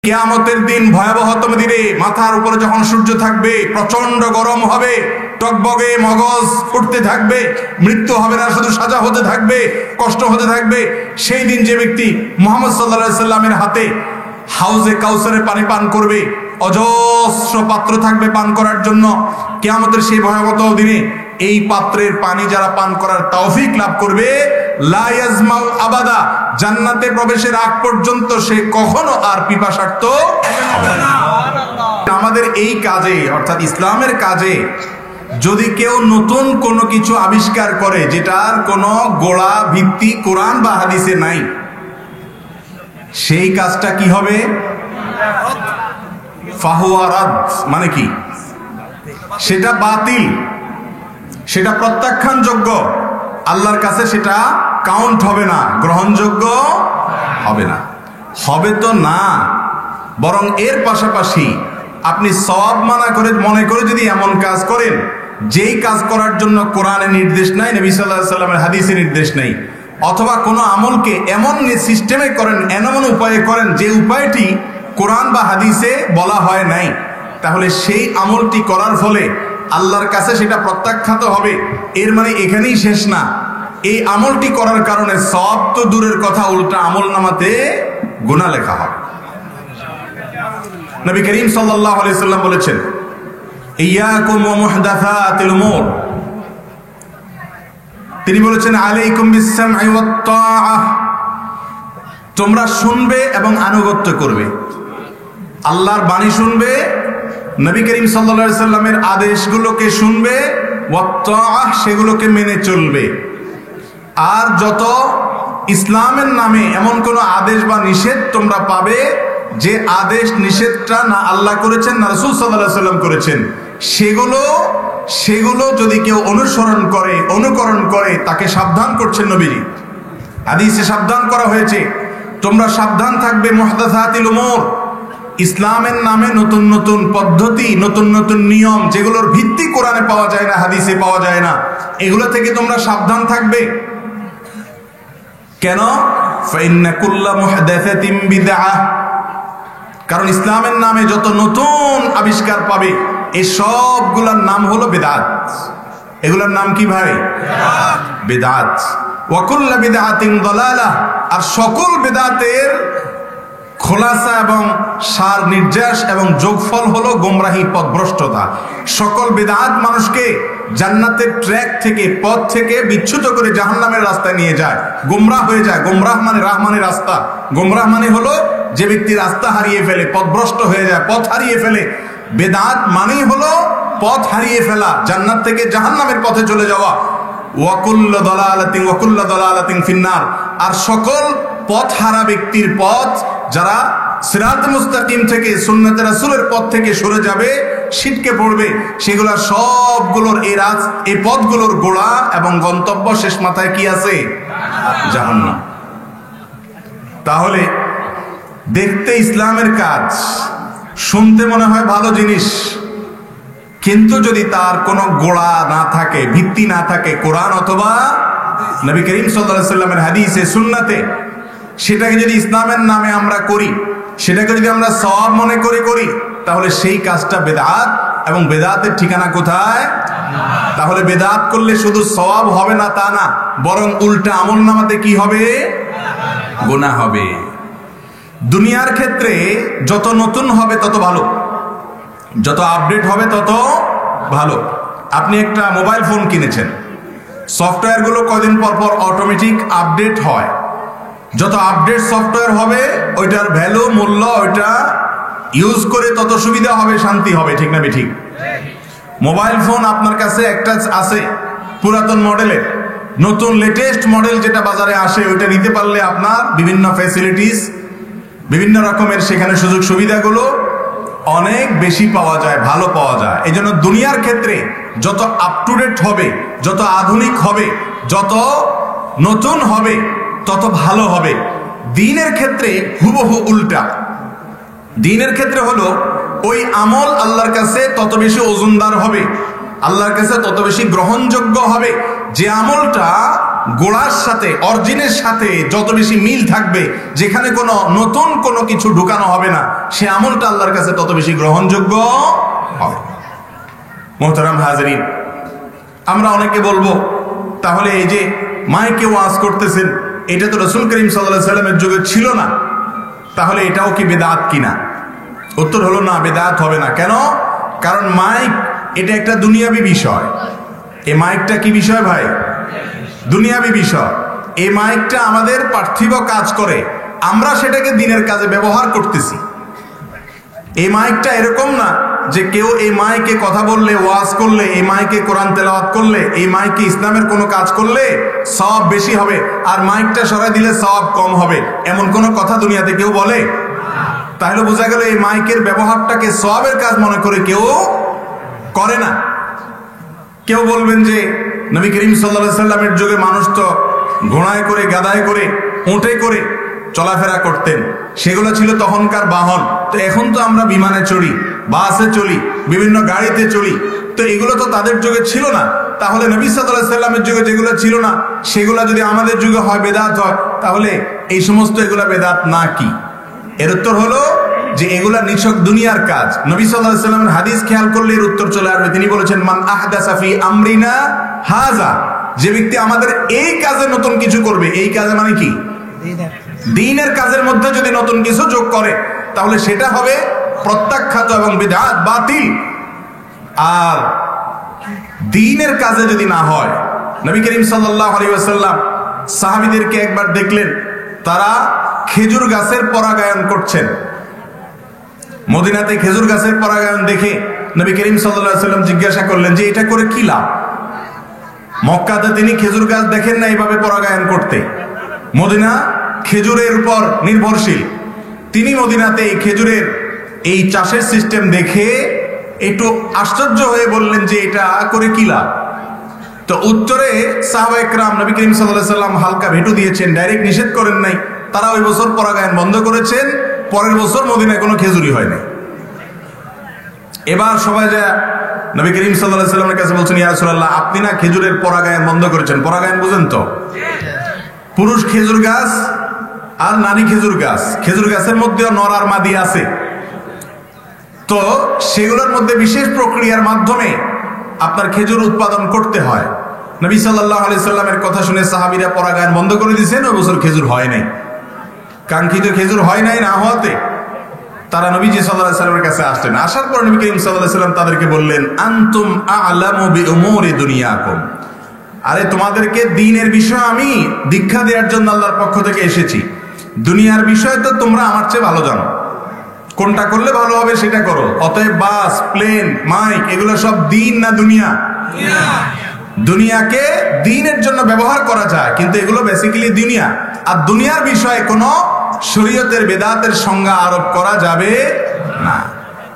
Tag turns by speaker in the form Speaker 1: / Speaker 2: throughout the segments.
Speaker 1: কিয়ামতের দিন ভয়াবহতম দিনে মাথার উপরে যখন সূর্য থাকবে, প্রচন্ড গরম হবে, টকবগে মগজ ফুটতে থাকবে, মৃত্যু হবে না, শুধু সাজা হতে থাকবে, কষ্ট হতে থাকবে। সেই দিন যে ব্যক্তি মুহাম্মদ সাল্লাল্লাহু আলাইহি সাল্লামের হাতে হাউজে কাউসারের পানি পান করবে, অজস্র পাত্র থাকবে পান করার জন্য। কিয়ামতের সেই ভয়াবহ দিনে এই পাত্রের পানি যারা পান করার তৌফিক লাভ করবে, লা ইয়াজমাউ আবাদা, জান্নাতে প্রবেশের আগ পর্যন্ত সে কখনো আর পিপাসার্ত হবে না। আমাদের এই কাজে অর্থাৎ ইসলামের কাজে যদি কেউ নতুন কোনো কিছু আবিষ্কার করে যেটার কোনো গোড়া ভিত্তি কোরআন বা হাদিসে নাই, সেই কাজটা কি হবে? ফাহুয়া রাদ, মানে কি? সেটা বাতিল, সেটা প্রত্যাখ্যানযোগ্য, আল্লাহর কাছে সেটা কাউন্ট হবে না, গ্রহণযোগ্য হবে না। হবে তো না, বরং এর পাশাপাশি আপনি সওয়াব মানা করে মনে করে যদি এমন কাজ করেন যেই কাজ করার জন্য কোরআনে নির্দেশ নাই, নবী সাল্লাল্লাহু আলাইহি সাল্লামের হাদিসে নির্দেশ নাই, অথবা কোনো আমলকে এমন সিস্টেমে করেন, এমন উপায়ে করেন যে উপায়টি কোরআন বা হাদিসে বলা হয় নাই, তাহলে সেই আমলটি করার ফলে আল্লাহর কাছে সেটা প্রত্যাখ্যাত হবে। এর মানে এখানেই শেষ না, এই আমলটি করার কারণে সওয়াব তো দূরের কথা, উল্টা আমল নামাতে গুনাহ লেখা হবে। নবী করিম সাল্লাল্লাহু আলাইহি সাল্লাম বলেছেন, ইয়াকুম ওয়া মুহদাসাতিল উমুর, তিনি বলেছেন আলাইকুম বিস-সামঈ ওয়াত তাআহ, তোমরা শুনবে এবং আনুগত্য করবে, আল্লাহর বাণী শুনবে, নবী করিম সাল্লাল্লাহু আলাইহি সাল্লামের আদেশগুলোকে শুনবে, ওয়াত তাআহ, সেগুলোকে মেনে চলবে। আর যত ইসলামের নামে এমন কোন আদেশ বা নিষেধ তোমরা পাবে যে আদেশ নিষেধটা না আল্লাহ করেছেন না রাসূল সাল্লাল্লাহু আলাইহি সাল্লাম করেছেন, সেগুলো যদি কেউ অনুসরণ করে, অনুকরণ করে, তাকে সাবধান করছেন নবীজি। হাদিসে সাবধান করা হয়েছে, তোমরা সাবধান থাকবে মুহদাসাতিল উমুর, ইসলামের নামে নতুন নতুন পদ্ধতি, নতুন নতুন নিয়ম যেগুলোর ভিত্তি কোরআনে পাওয়া যায় না, হাদিসে পাওয়া যায় না, এগুলো থেকে তোমরা সাবধান থাকবে। কেন? ফাইন্না কুল্লা মুহদাসাতিন বিদআহ, কারণ ইসলামের নামে যত নতুন আবিষ্কার পাবে এই সবগুলোর নাম হলো বিদআত। এগুলোর নাম কি ভাই? বিদআত। ওয়া কুল্লু বিদআতিন দালালাহ, আর সকল বিদআতের খোলাসা এবং সার নির্যাস এবং যোগফল হলো গোমরাহি, পথভ্রষ্টতা। সকল বিদআত মানুষকে জান্নাতের ট্র্যাক থেকে, পথ থেকে বিচ্যুত করে জাহান্নামের রাস্তায় নিয়ে যায়, গোমরাহ হয়ে যায়। গোমরাহ মানে রাহমানের রাস্তা, গোমরাহ মানে হলো যে ব্যক্তি রাস্তা হারিয়ে ফেলে, পথভ্রষ্ট হয়ে যায়, পথ হারিয়ে ফেলে। বেদাত মানেই হলো পথ হারিয়ে ফেলা, জান্নাত থেকে জাহান্নামের পথে চলে যাওয়া। ওয়া কুল্লু দালালাতিন ফিন্নার, আর সকল পথ হারা ব্যক্তির পথ, যারা সিরাত মুস্তাকিম থেকে, সুন্নাতে রাসূলের পথ থেকে সরে যাবে, ছিটকে পড়বে, সেগুলা সবগুলোর এই পথগুলোর গোড়া এবং গন্তব্য শেষ মাথায় কি আছে? জাহান্নাম। তাহলে দেখতে ইসলামের কাজ, শুনতে মনে হয় ভালো জিনিস, কিন্তু যদি তার কোনো গোড়া না থাকে, ভিত্তি না থাকে কোরআন অথবা নবী করিম সাল্লাল্লাহু আলাইহি সাল্লামের হাদিসে, সুন্নাতে, সেটাকে যদি ইসলামের নামে আমরা করি, সেটাকে যদি আমরা সওয়াব মনে করি, তাহলে সেই কাজটা বেদাত, এবং বেদাতের ঠিকানা কোথায়? তাহলে বেদাত করলে শুধু সওয়াব হবে না তা না, বরং উল্টা আমলনামাতে কি হবে? গুনাহ হবে। দুনিয়ার ক্ষেত্রে যত নতুন হবে তত ভালো, যত আপডেট হবে তত ভালো। আপনি একটা মোবাইল ফোন কিনেছেন, সফটওয়্যারগুলো কয়দিন পর পর অটোমেটিক আপডেট হয়। যত আপডেট সফটওয়্যার হবে ওইটার ভ্যালু, মূল্য, ওইটা ইউজ করে তত সুবিধা হবে, শান্তি হবে, ঠিক না ঠিক? মোবাইল ফোন আপনার কাছে একটা আছে পুরাতন মডেলের, নতুন লেটেস্ট মডেল যেটা বাজারে আসে, ওইটা নিতে পারলে আপনার বিভিন্ন ফ্যাসিলিটিস, বিভিন্ন রকমের সেখানে সুযোগ সুবিধাগুলো অনেক বেশি পাওয়া যায়, ভালো পাওয়া যায়। এই জন্য দুনিয়ার ক্ষেত্রে যত আপ টু ডেট হবে, যত আধুনিক হবে, যত নতুন হবে, তত ভালো হবে। দ্বীনের ক্ষেত্রে হুবহু উল্টা। দ্বীনের ক্ষেত্রে হলো ওই আমল আল্লাহর কাছে তত বেশি ওজনদার হবে, আল্লাহর কাছে তত বেশি গ্রহণযোগ্য হবে, যে আমলটা গোড়ার সাথে, অরিজিনের সাথে যত বেশি মিল থাকবে, যেখানে কোনো নতুন কোনো কিছু ঢুকানো হবে না, সে আমলটা আল্লাহর কাছে তত বেশি গ্রহণযোগ্য হবে। মোহতারাম হাজরিন, আমরা অনেকে বলবো তাহলে এই যে মাইকে ওয়াজ করতেছেন এটা তো রাসূল করিম সাল্লাল্লাহু আলাইহি সাল্লামের যুগে ছিল না, তাহলে এটাও কি বিদআত কিনা? উত্তর হলো না, বিদআত হবে না। কেন? কারণ মাইক এটা একটা দুনিয়াবি বিষয়। এই মাইকটা কি বিষয় ভাই? দুনিয়াবি বিষয়। এই মাইকটা আমাদের পার্থিব কাজ করে, আমরা সেটাকে দিনের কাজে ব্যবহার করতেছি। এই মাইকটা এরকম না যে কেউ এই মাইকে কথা বললে, ওয়াজ করলে, এই মাইকে কোরআন তেলাওয়াত করলে, এই মাইকে ইসলামের কোনো কাজ করলে সওয়াব বেশি হবে আর মাইকটা সরাই দিলে সওয়াব কম হবে, এমন কোনো কথা দুনিয়াতে কেউ বলে? তাহলে বোঝা গেল এই মাইকের ব্যবহারটাকে সওয়াবের কাজ মনে করে কেউ করে না। কেউ বলবেন যে নবী করিম সাল্লাল্লাহু আলাইহি সাল্লামের যুগে মানুষ তো ঘোড়ায় করে, গাধায় করে, উটে করে চলাফেরা করতেন, সেগুলো ছিল তখনকার বাহন। তো এখন তো আমরা বিমানে চড়ি, বাসে চলি, বিভিন্ন গাড়িতে চলি, তো এগুলো তো তাদের যুগে ছিল না। তাহলে নবী সাল্লাল্লাহু আলাইহি সাল্লামের যুগে যেগুলো ছিল না সেগুলো যদি আমাদের যুগে হয় বেদাত হয়, তাহলে এই সমস্ত এগুলা বেদাত না কি? এর উত্তর হলো যে এগুলা নিছক দুনিয়ার কাজ। নবী সাল্লাল্লাহু আলাইহি সাল্লামের হাদিস খেয়াল করলে এর উত্তর চলে আসবে। তিনি বলেছেন, মান আহদাসা ফি আমরিনা হাযা, যে ব্যক্তি আমাদের এই কাজে নতুন কিছু করবে, এই কাজে মানে কি? দ্বীনের কাজের মধ্যে যদি নতুন কিছু যোগ করে তাহলে সেটা হবে প্রত্যাখ্যাত এবং বিদআত, বাতিল। আর দ্বীনের কাজে যদি না হয়, নবী করিম সাল্লাল্লাহু আলাইহি ওয়াসাল্লাম সাহাবীদেরকে একবার দেখলেন তারা খেজুর গাছের পরাগায়ন করছেন। মদিনাতে খেজুর গাছের পরাগায়ন দেখে নবী করিম সাল্লাল্লাহু আলাইহি ওয়াসাল্লাম জিজ্ঞাসা করলেন যে এটা করে কি লাভ? মক্কাতে তিনি খেজুর গাছ দেখেন না এইভাবে পরাগায়ন করতে, মদিনা খেজুরের উপর নির্ভরশীল। তিনি মদিনাতে এই খেজুরের এই চাষের সিস্টেম দেখে একটু আশ্চর্য হয়ে বললেন যে এটা করে কি লাভ? তো উত্তরে সাহাবায়ে কেরাম নবী করিম সাল্লাল্লাহু আলাইহি ওয়াসাল্লাম হালকা ভেটু দিয়েছেন, ডাইরেক্ট নিষেধ করেন নাই। তারা ওই বছর পরাগায়ন বন্ধ করেছেন, পরের বছর মদিনায় কোনো খেজুরি হয় নাই। এবার সবাই যা নবী করিম সাল্লাল্লাহু আলাইহি ওয়াসাল্লামের কাছে বলছেন, ইয়া রাসূলুল্লাহ, আপনি না খেজুরের পরাগায়ন বন্ধ করেছেন। পরাগায়ন বুঝেন তো? পুরুষ খেজুর গাছ আর নারী খেজুর গাছ, খেজুর গাছের মধ্যেও নর আর মাদি আছে। তো সেগুলোর মধ্যে বিশেষ প্রক্রিয়ার মাধ্যমে আপনার খেজুর উৎপাদন করতে হয়। নবী সাল্লাল্লাহু আলাইহি সাল্লামের কথা শুনে সাহাবীরা পরাগায়ন বন্ধ করে দিয়েছেন, ওই বছর খেজুর হয় নাই। কাঙ্ক্ষিত খেজুর হয় নাই, না হওয়াতে তারা নবীজি সাল্লাল্লাহু আলাইহি সাল্লামের কাছে আসলেন। আসার পর নবী করিম সাল্লাল্লাহু আলাইহি সাল্লাম তাদেরকে বললেন, আনতুম আ'লামু বিউমুরি দুনিয়াকুম, আরে তোমাদেরকে দ্বীনের বিষয় আমি দীক্ষা দেওয়ার জন্য আল্লাহর পক্ষ থেকে এসেছি। দুনিয়ার বিষয় তো তোমরা আমার চেয়ে ভালো জানো, কোনটা করলে ভালো হবে সেটা করো। অতএব বাস, প্লেন, মাইক এগুলো সব দ্বীন না দুনিয়া? দুনিয়াকে দ্বীনের জন্য ব্যবহার করা যায়, কিন্তু এগুলো বেসিক্যালি দুনিয়া। আর দুনিয়ার বিষয়ে কোনো শরীয়তের বেদাতের সংজ্ঞা আরোপ করা যাবে না।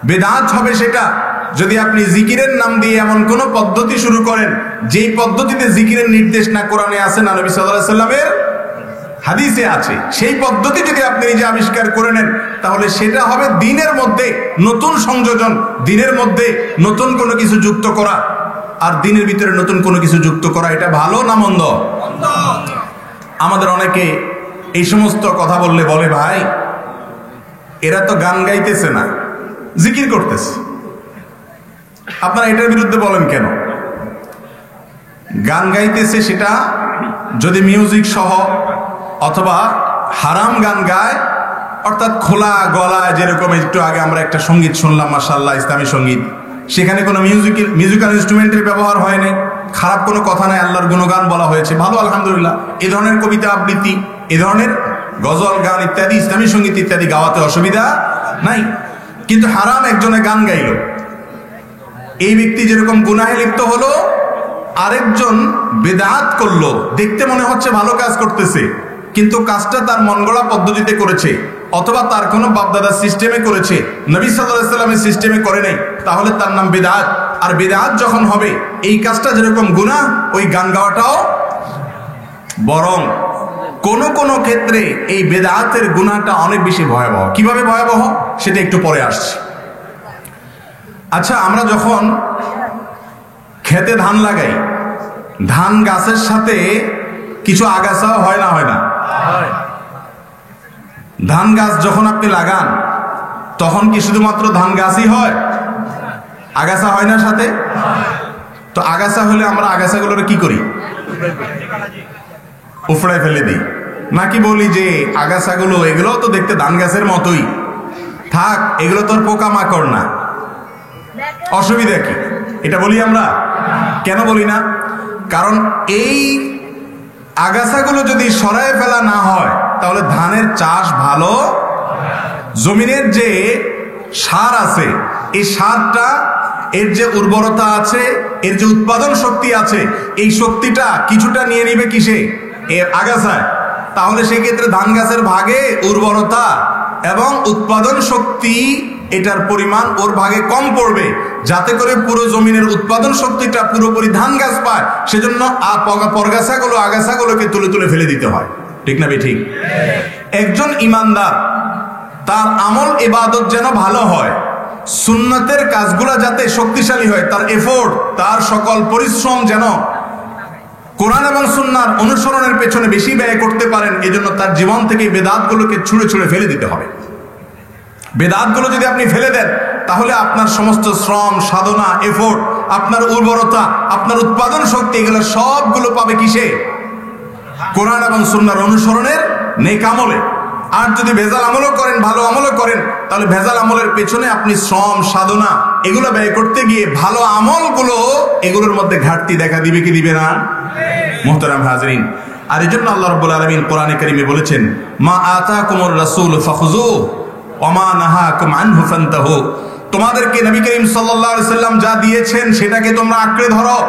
Speaker 1: বেদাত হবে সেটা যদি আপনি জিকিরের নাম দিয়ে এমন কোন পদ্ধতি শুরু করেন যেই পদ্ধতিতে জিকিরের নির্দেশ না কোরআনে আছে না নবী সাল্লাল্লাহু আলাইহি সাল্লামের হাদিসে আছে, সেই পদ্ধতি যদি আপনি নিজে আবিষ্কার করে নেন তাহলে সেটা হবে দ্বীনের মধ্যে নতুন সংযোজন, দ্বীনের মধ্যে নতুন কোনো কিছু যুক্ত করা। আর দ্বীনের ভিতরে নতুন কোনো কিছু যুক্ত করা এটা ভালো না মন্দ? আমাদের অনেকে এই সমস্ত কথা বললে বলে, ভাই এরা তো গান গাইতেছে না, জিকির করতেছে, আপনারা এটার বিরুদ্ধে বলেন কেন? গান গাইতেছে সেটা যদি মিউজিক সহ অথবা হারাম গান গায়, অর্থাৎ খোলা গলায়, যেরকম একটু আগে আমরা একটা সঙ্গীত শুনলাম মাশাআল্লাহ, ইসলামী সঙ্গীত, সেখানে কোনো মিউজিক্যাল ইনস্ট্রুমেন্টের ব্যবহার হয় নাই, খারাপ কোনো কথা নাই, আল্লাহর গুণগান বলা হয়েছে, ভালো আলহামদুলিল্লাহ। এই ধরনের কবিতা আবৃত্তি, এই ধরনের গজল গান ইত্যাদি, ইসলামী সঙ্গীত ইত্যাদি গাওয়াতে অসুবিধা নাই। কিন্তু হারাম একজনে গান গাইল, এই ব্যক্তি যেরকম গুনাহে লিপ্ত হলো, আরেকজন বেদাত করলো, দেখতে মনে হচ্ছে ভালো কাজ করতেছে কিন্তু কাজটা তার মন গড়া পদ্ধতিতে করেছে অথবা তার কোনো বাপদাদার সিস্টেমে করেছে, নবী সাল্লাল্লাহু আলাইহি সাল্লামের সিস্টেমে করে নাই, তাহলে তার নাম বেদাত। আর বেদাত যখন হবে, এই কাজটা যেরকম গুনাহ, ওই গান গাওয়াটাও বরং কোন কোন ক্ষেত্রে এই বেদাতের গুনাহটা অনেক বেশি ভয়াবহ। কিভাবে ভয়াবহ সেটা একটু পরে আসছে। আচ্ছা, আমরা যখন খেতে ধান লাগাই, ধান গাছের সাথে কিছু আগাছাও হয় না? হয় না? ধান গাছ যখন আপনি লাগান তখন কি শুধুমাত্র ধান গাছই হয়, আগাছা হয় না সাথে? তো আগাছা হলে আমরা আগাছাগুলোর কি করি? উফড়ায় ফেলে দিই, নাকি বলি যে আগাছাগুলো এগুলো তো দেখতে ধান গাছের মতোই, থাক, এগুলো তোর পোকামাকড় না, অসুবিধা কি? এটা বলি আমরা? কেন বলি না? কারণ এই আগাছাগুলো যদি সরায় ফেলা না হয় তাহলে ধানের চাষ ভালো। জমিনের যে সার আছে, এই সারটা, এর যে উর্বরতা আছে, এর যে উৎপাদন শক্তি আছে, এই শক্তিটা কিছুটা নিয়ে নিবে কিসে? এর আগাছায়। তাহলে সেই ক্ষেত্রে ধান গাছের ভাগে উর্বরতা এবং উৎপাদন শক্তি, এটার পরিমাণ ওর ভাগে কম পড়বে, যাতে করে পুরো জমিনের উৎপাদন শক্তিটা পুরোপুরি ধান গাছ পায়। সেজন্য পরগাছাগুলো, আগাছাগুলোকে তুলে তুলে ফেলে দিতে হয়। ঠিক না ঠিক? একজন ইমানদার তার আমল ইবাদত যেন ভালো হয়, সুন্নতের কাজগুলো যাতে শক্তিশালী হয়, তার এফোর্ট, তার সকল পরিশ্রম যেন কোরআন এবং সুন্নাহর অনুসরণের পেছনে বেশি ব্যয় করতে পারেন, এজন্য তার জীবন থেকে বেদাতগুলোকে ছুঁড়ে ছুঁড়ে ফেলে দিতে হবে। বেদাতগুলো যদি আপনি ফেলে দেন তাহলে আপনার সমস্ত শ্রম, সাধনা, এফোর্ট, আপনার উর্বরতা, আপনার উৎপাদন শক্তি, এগুলো সবগুলো পাবে কিসে? কোরআন এবং সুন্নাহর অনুসরণের নেক আমলে। আর যদি ভেজাল আমলও করেন, ভালো আমলও করেন, তাহলে ভেজাল আমলের পেছনে আপনি শ্রম, সাধনা এগুলো ব্যয় করতে গিয়ে ভালো আমলগুলো, এগুলোর মধ্যে ঘাটতি দেখা দিবে কি দিবে না? মুহতারাম হাজরিন, আর এই জন্য আল্লাহ রাব্বুল আলামিন কোরআনে কারীমে বলেছেন, মা আতাকুমুর রাসূল ফাখুযু ওয়া মা নাহাকুম আনহু ফান্তাহু। তোমাদেরকে নবী করিম সাল্লাল্লাহু আলাইহি সাল্লাম যা দিয়েছেন সেটাকে তোমরা আঁকড়ে ধরো।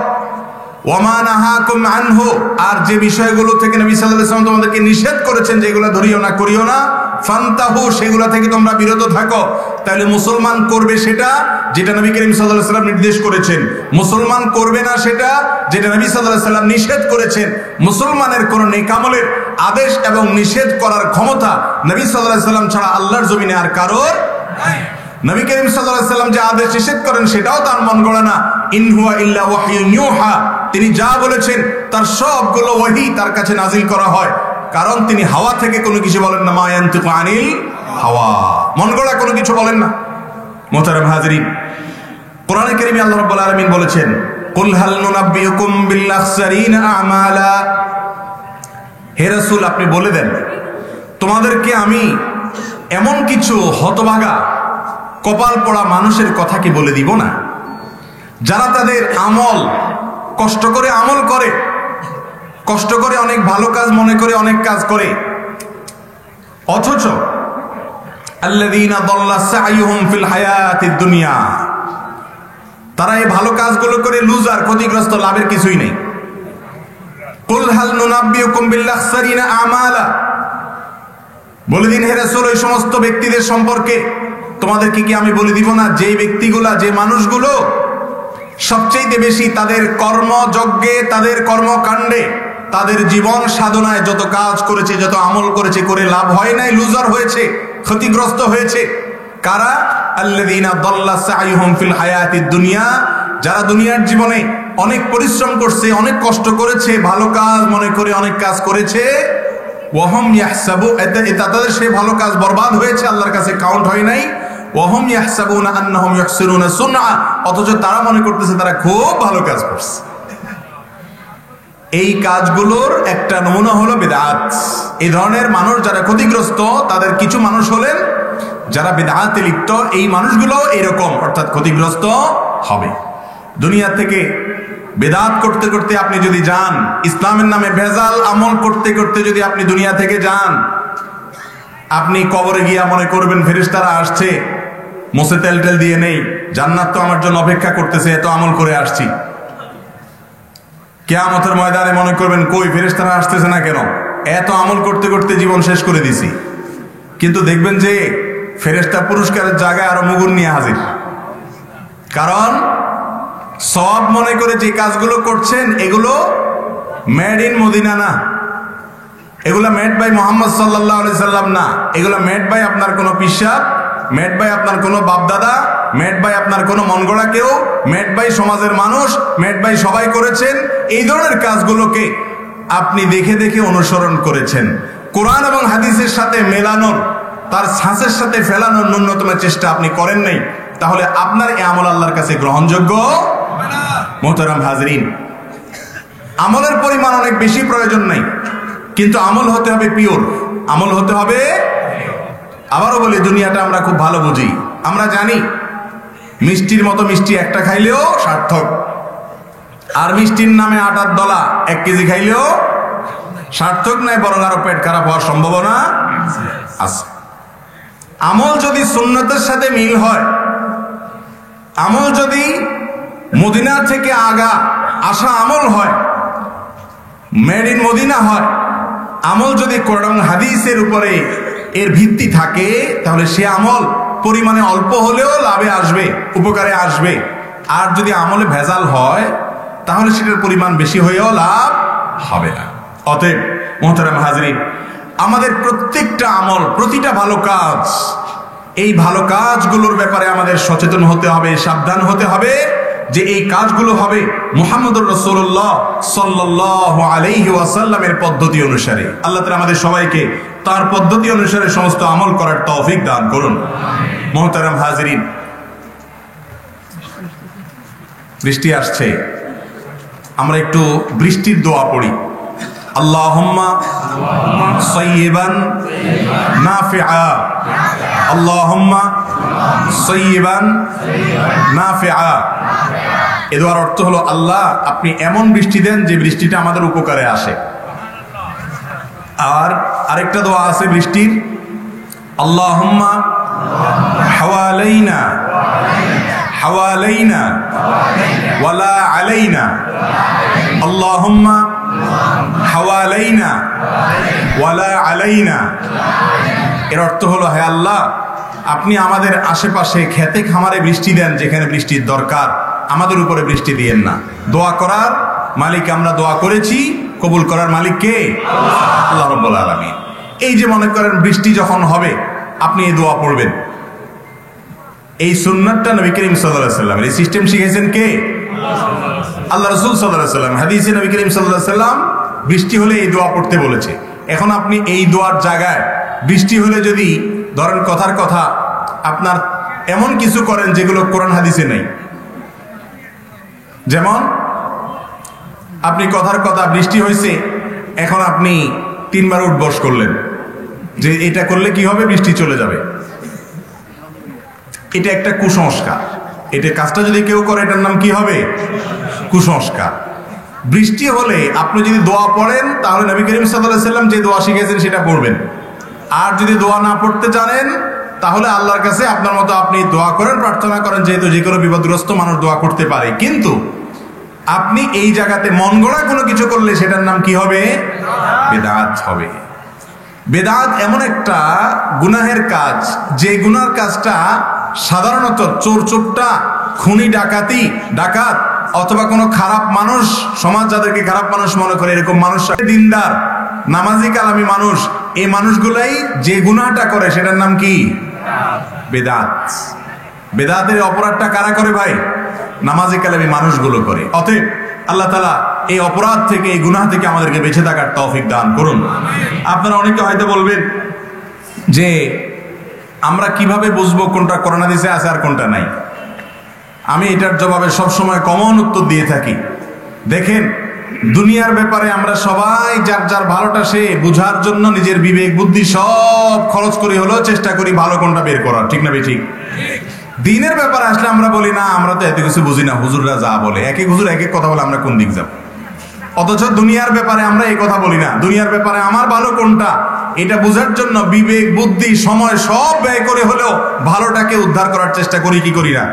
Speaker 1: ওয়া মা নাহাকুম আনহু, আর যে বিষয়গুলো থেকে নবী সাল্লাল্লাহু আলাইহি সাল্লাম তোমাদেরকে নিষেধ করেছেন যেগুলো ধরিও না, করিও না, ফান্তাহু, সেগুলো থেকে তোমরা বিরত থাকো। তাহলে মুসলমান করবে সেটা যেটা নবী করিম সাল্লাল্লাহু আলাইহি সাল্লাম নির্দেশ করেছেন, মুসলমান করবে না সেটা যেটা নবী সাল্লাল্লাহু আলাইহি সাল্লাম নিষেধ করেছেন। মুসলমানের কোন নেক আমলের আদেশ এবং নিষেধ করার ক্ষমতা নবী সাল্লাল্লাহু আলাইহি সাল্লাম ছাড়া আল্লাহর জমিনে আর কারোর নাই। নবী করিম সাল্লাল্লাহু আলাইহি সাল্লাম যে আদেশ নিষেধ করেন সেটাও তার মন গড়া না। ইন হুয়া ইল্লা ওয়াহয়ুন ইউহা, তিনি যা বলেছেন তার সবগুলো ওহী তার কাছে নাজিল করা হয়, কারণ তিনি হাওয়া থেকে কোনো কিছু বলেন না। মা ইয়ানতিকু আনিল হাওয়া, মন গড়া কোনো কিছু বলেন না। মুহতারাম হাজরিন, কোরআনে কারীমে আল্লাহ রাব্বুল আলামিন বলেছেন, কুল হাল নুনাব্বিউকুম বিল আখসারিনা আমালা। হে রাসূল, আপনি বলে দেন তোমাদেরকে আমি এমন কিছু হতভাগা, কপাল পড়া মানুষের কথা কি বলে দিব না, যারা তাদের আমল, কষ্ট করে আমল করে, কষ্ট করে অনেক ভালো কাজ মনে করে অনেক কাজ করে, অথচ আল্লাযীনা দাল্লা সাইয়ুহুম ফিল হায়াতিদ দুনিয়া, তারা এই ভালো কাজগুলো করে লুজার, ক্ষতিগ্রস্ত, লাভের কিছুই নেই। কুল হাল নুনাব্বিউকুম বিল আখসারিনা আমালা, বলে দিন হে রাসূল ওই সমস্ত ব্যক্তিদের সম্পর্কে তোমাদেরকে কি আমি বলে দিব না যেই ব্যক্তিগুলা, যে মানুষগুলো সবচেয়ে বেশি তাদের কর্মযজ্ঞে, তাদের কর্মকাণ্ডে, তাদের জীবন সাধনায় যত কাজ করেছে, যত আমল করেছে, করে লাভ হয় নাই, লুজার হয়েছে, ক্ষতিগ্রস্ত হয়েছে। কারা? আল্লাযীনা দাল্লা সাইয়ুহুম ফিল হায়াতিদ দুনিয়া, যারা দুনিয়ার জীবনে অনেক পরিশ্রম করছে, অনেক কষ্ট করেছে, ভালো কাজ মনে করে অনেক কাজ করেছে, ওয়াহুম ইয়াহসাবু, তাদের সেই ভালো কাজ বরবাদ হয়েছে, আল্লাহর কাছে কাউন্ট হয় নাই। ওয়াহুম ইয়াহসাবুনা আন্নাহুম ইহসিনুনা সুনআ, অথচ তারা মনে করতেছে তারা খুব ভালো কাজ করছে। এই কাজগুলোর একটা নমুনা হলো বিদআত। এই ধরনের মানুষ যারা ক্ষতিগ্রস্ত, তাদের কিছু মানুষ হলেন যারা বিদআতে লিপ্ত। এই মানুষগুলো এরকম, অর্থাৎ ক্ষতিগ্রস্ত হবে। দুনিয়া থেকে বেদাত করতে করতে আপনি যদি যান, ইসলামের নামে ভেজাল আমল করতে করতে যদি আপনি দুনিয়া থেকে যান, আপনি কবরে গিয়া মনে করবেন ফেরেশতারা আসছে, মোছে তেল টেল দিয়ে নেই, জান্নাত তো আমার জন্য অপেক্ষা করতেছে, এত আমল করে আসছি। কিয়ামতের ময়দানে মনে করবেন কই ফেরেশতারা আসতেছে না কেন, এত আমল করতে করতে জীবন শেষ করে দিছি। কিন্তু দেখবেন যে ফেরেশতা পুরস্কারের জায়গায় আরো মুগুর নিয়ে হাজির, কারণ সব মনে করে যে কাজগুলো করছেন এগুলো মেড ইন মদিনা না, এগুলো মেড বাই মুহাম্মদ সাল্লাল্লাহু আলাইহি সাল্লাম না, এগুলো মেড বাই আপনার কোনো পিসাব, মেড বাই আপনার কোনো বাপদাদা, মেড বাই আপনার কোনো মনগড়া কেউ, মেড বাই সমাজের মানুষ, মেড বাই সবাই করেছেন। এই ধরনের কাজগুলোকে আপনি দেখে দেখে অনুসরণ করেছেন, কোরআন এবং হাদিসের সাথে মেলানোর তার ছাঁচের সাথে ফেলানোর ন্যূনতম চেষ্টা আপনি করেন নাই, তাহলে আপনার এই আমল আল্লাহর কাছে গ্রহণযোগ্য না। মোহতারাম হাজরিন, আমলের পরিমাণ অনেক বেশি প্রয়োজন নাই, কিন্তু আমল হতে হবে পিওর, আমল হতে হবে। আবারও বলি, দুনিয়াটা আমরা খুব ভালো বুঝি। আমরা জানি মিষ্টির মতো মিষ্টি একটা খাইলেও সার্থক, আর মিষ্টির নামে আটার দলা 1 কেজি খাইলেও সার্থক নয়, বরং আরো পেট খারাপ হওয়ার সম্ভাবনা আছে। আমল যদি সুন্নতের সাথে মিল হয়, আমল যদি মদিনা থেকে আগা আসা আমল হয়, মেড ইন মদিনা হয়, আমল যদি কোরআন হাদিসের উপরে এর ভিত্তি থাকে, তাহলে সে আমল পরিমাণে অল্প হলেও লাভে আসবে, উপকারে আসবে। আর যদি আমলে ভেজাল হয়, তাহলে সেটার পরিমাণ বেশি হয়েও লাভ হবে না। অতএব মোহতারাম হাজরিন, আমাদের প্রত্যেকটা আমল, প্রতিটা ভালো কাজ, এই ভালো কাজগুলোর ব্যাপারে আমাদের সচেতন হতে হবে, সাবধান হতে হবে যে এই কাজগুলো হবে মুহাম্মদুর রাসূলুল্লাহ সাল্লাল্লাহু আলাইহি ওয়াসাল্লামের পদ্ধতি অনুসারে। আল্লাহ তাআলা আমাদের সবাইকে তার পদ্ধতি অনুসারে সমস্ত আমল করার তৌফিক দান করুন। মোহতারাম হাজরিন, বৃষ্টি আসছে, আমরা একটু বৃষ্টির দোয়া পড়ি। আল্লাহুম্মা সাইয়্যিবান নাফিআ, আল্লাহুম্মা সাইয়্যিবান নাফিআ। এ দোয়ার অর্থ হলো, আল্লাহ আপনি এমন বৃষ্টি দেন যে বৃষ্টিটা আমাদের উপকারে আসে। আর আরেকটা দোয়া আছে বৃষ্টির, আল্লাহুম্মা হাওয়ালাইনা হাওয়ালাইনা ওয়ালা আলাইনা, আল্লাহুম্মা হাওয়ালাইনা ওয়ালা আলাইনা। এর অর্থ হলো, হে আল্লাহ আপনি আমাদের আশেপাশে খেতে খামারে বৃষ্টি দেন, যেখানে বৃষ্টির দরকার, আমাদের উপরে বৃষ্টি দিয়েন না। দোয়া করার মালিক আমরা দোয়া করেছি, কবুল করার মালিক কে? আল্লাহ রাব্বুল আলামিন। এই যে মনে করেন বৃষ্টি যখন হবে, আপনি এই দোয়া পড়বেন। এই সুন্নাতটা নবী করিম সাল্লাল্লাহু আলাইহি ওয়াসাল্লাম, এই সিস্টেম শিখিয়েছেন কে? আল্লাহ রাসূল সাল্লাল্লাহু আলাইহি ওয়াসাল্লাম। হাদিসে নবী করিম সাল্লাল্লাহু আলাইহি ওয়াসাল্লাম বৃষ্টি হলে এই দোয়া পড়তে বলেছে। এখন আপনি এই দোয়ার জায়গায় বৃষ্টি হলে যদি ধরেন কথার কথা আপনার এমন কিছু করেন যেগুলো কোরআন হাদিসে নেই, যেমন আপনি কথার কথা বৃষ্টি হয়েছে, এখন আপনি 3 বার উঠবস করলেন যে এটা করলে কি হবে, বৃষ্টি চলে যাবে। এটা একটা কুসংস্কার। এটা কাজটা যদি কেউ করে, এটার নাম কি হবে? কুসংস্কার। বৃষ্টি হলে আপনি যদি দোয়া পড়েন, তাহলে নবী করিম সাল্লাল্লাহু আলাইহি ওয়াসাল্লাম যে দোয়া শিখিয়েছেন সেটা পড়বেন। আর যদি দোয়া না পড়তে জানেন, তাহলে আল্লাহর কাছে আপনার মতো আপনি দোয়া করেন, প্রার্থনা করেন, যেহেতু যে কোনো বিপদগ্রস্ত মানুষ দোয়া করতে পারে। কিন্তু আপনি এই জায়গাতে মন গড়া কোনো কিছু করলে সেটার নাম কি হবে? বিদআত হবে। বিদআত এমন একটা গুনাহের কাজ, যে গুনার কাজটা সাধারণত চোরটা, খুনি, ডাকাত অথবা কোনো খারাপ মানুষ, সমাজ যাদেরকে খারাপ মানুষ মনে করে, এরকম মানুষ, দিনদার নামাজি কালামি মানুষ, এই মানুষগুলাই যে গুনাহটা করে সেটার নাম কি? বিদআত। বিদআতের অপরাধটা কারা করে ভাই? নামাজি কালামি মানুষগুলো করে। অতএব আল্লাহ তাআলা এই অপরাধ থেকে, এই গুনাহ থেকে আমাদেরকে বেঁচে থাকার তৌফিক দান করুন। আপনারা অনেকে হয়তো বলবেন যে আমরা কিভাবে বুঝবো কোনটা কোরআন হাদিসে আছে আর কোনটা নাই? আমি এটার জবাবে সবসময় কমন উত্তর দিয়ে থাকি। দেখেন, দুনিয়ার ব্যাপারে আমরা সবাই যার যার ভালোটা সে বুঝার জন্য নিজের বিবেক বুদ্ধি সব খরচ করি, হলেও চেষ্টা করি ভালো কোনটা বের করার। ঠিক না ঠিক? দিনের ব্যাপারে আসলে আমরা বলি না, আমরা তো এত কিছু বুঝি না, হুজুররা যা বলে, এক এক হুজুর এক এক কথা বলে, আমরা কোন দিক যাব? অথচ দুনিয়ার ব্যাপারে আমরা এই কথা বলি না। দুনিয়ার ব্যাপারে আমার ভালো কোনটা, এটা বোঝার জন্য বিবেক বুদ্ধি সময় সব ব্যয় করে হলেও ভালোটাকে উদ্ধার করার চেষ্টা করি, কি করি না?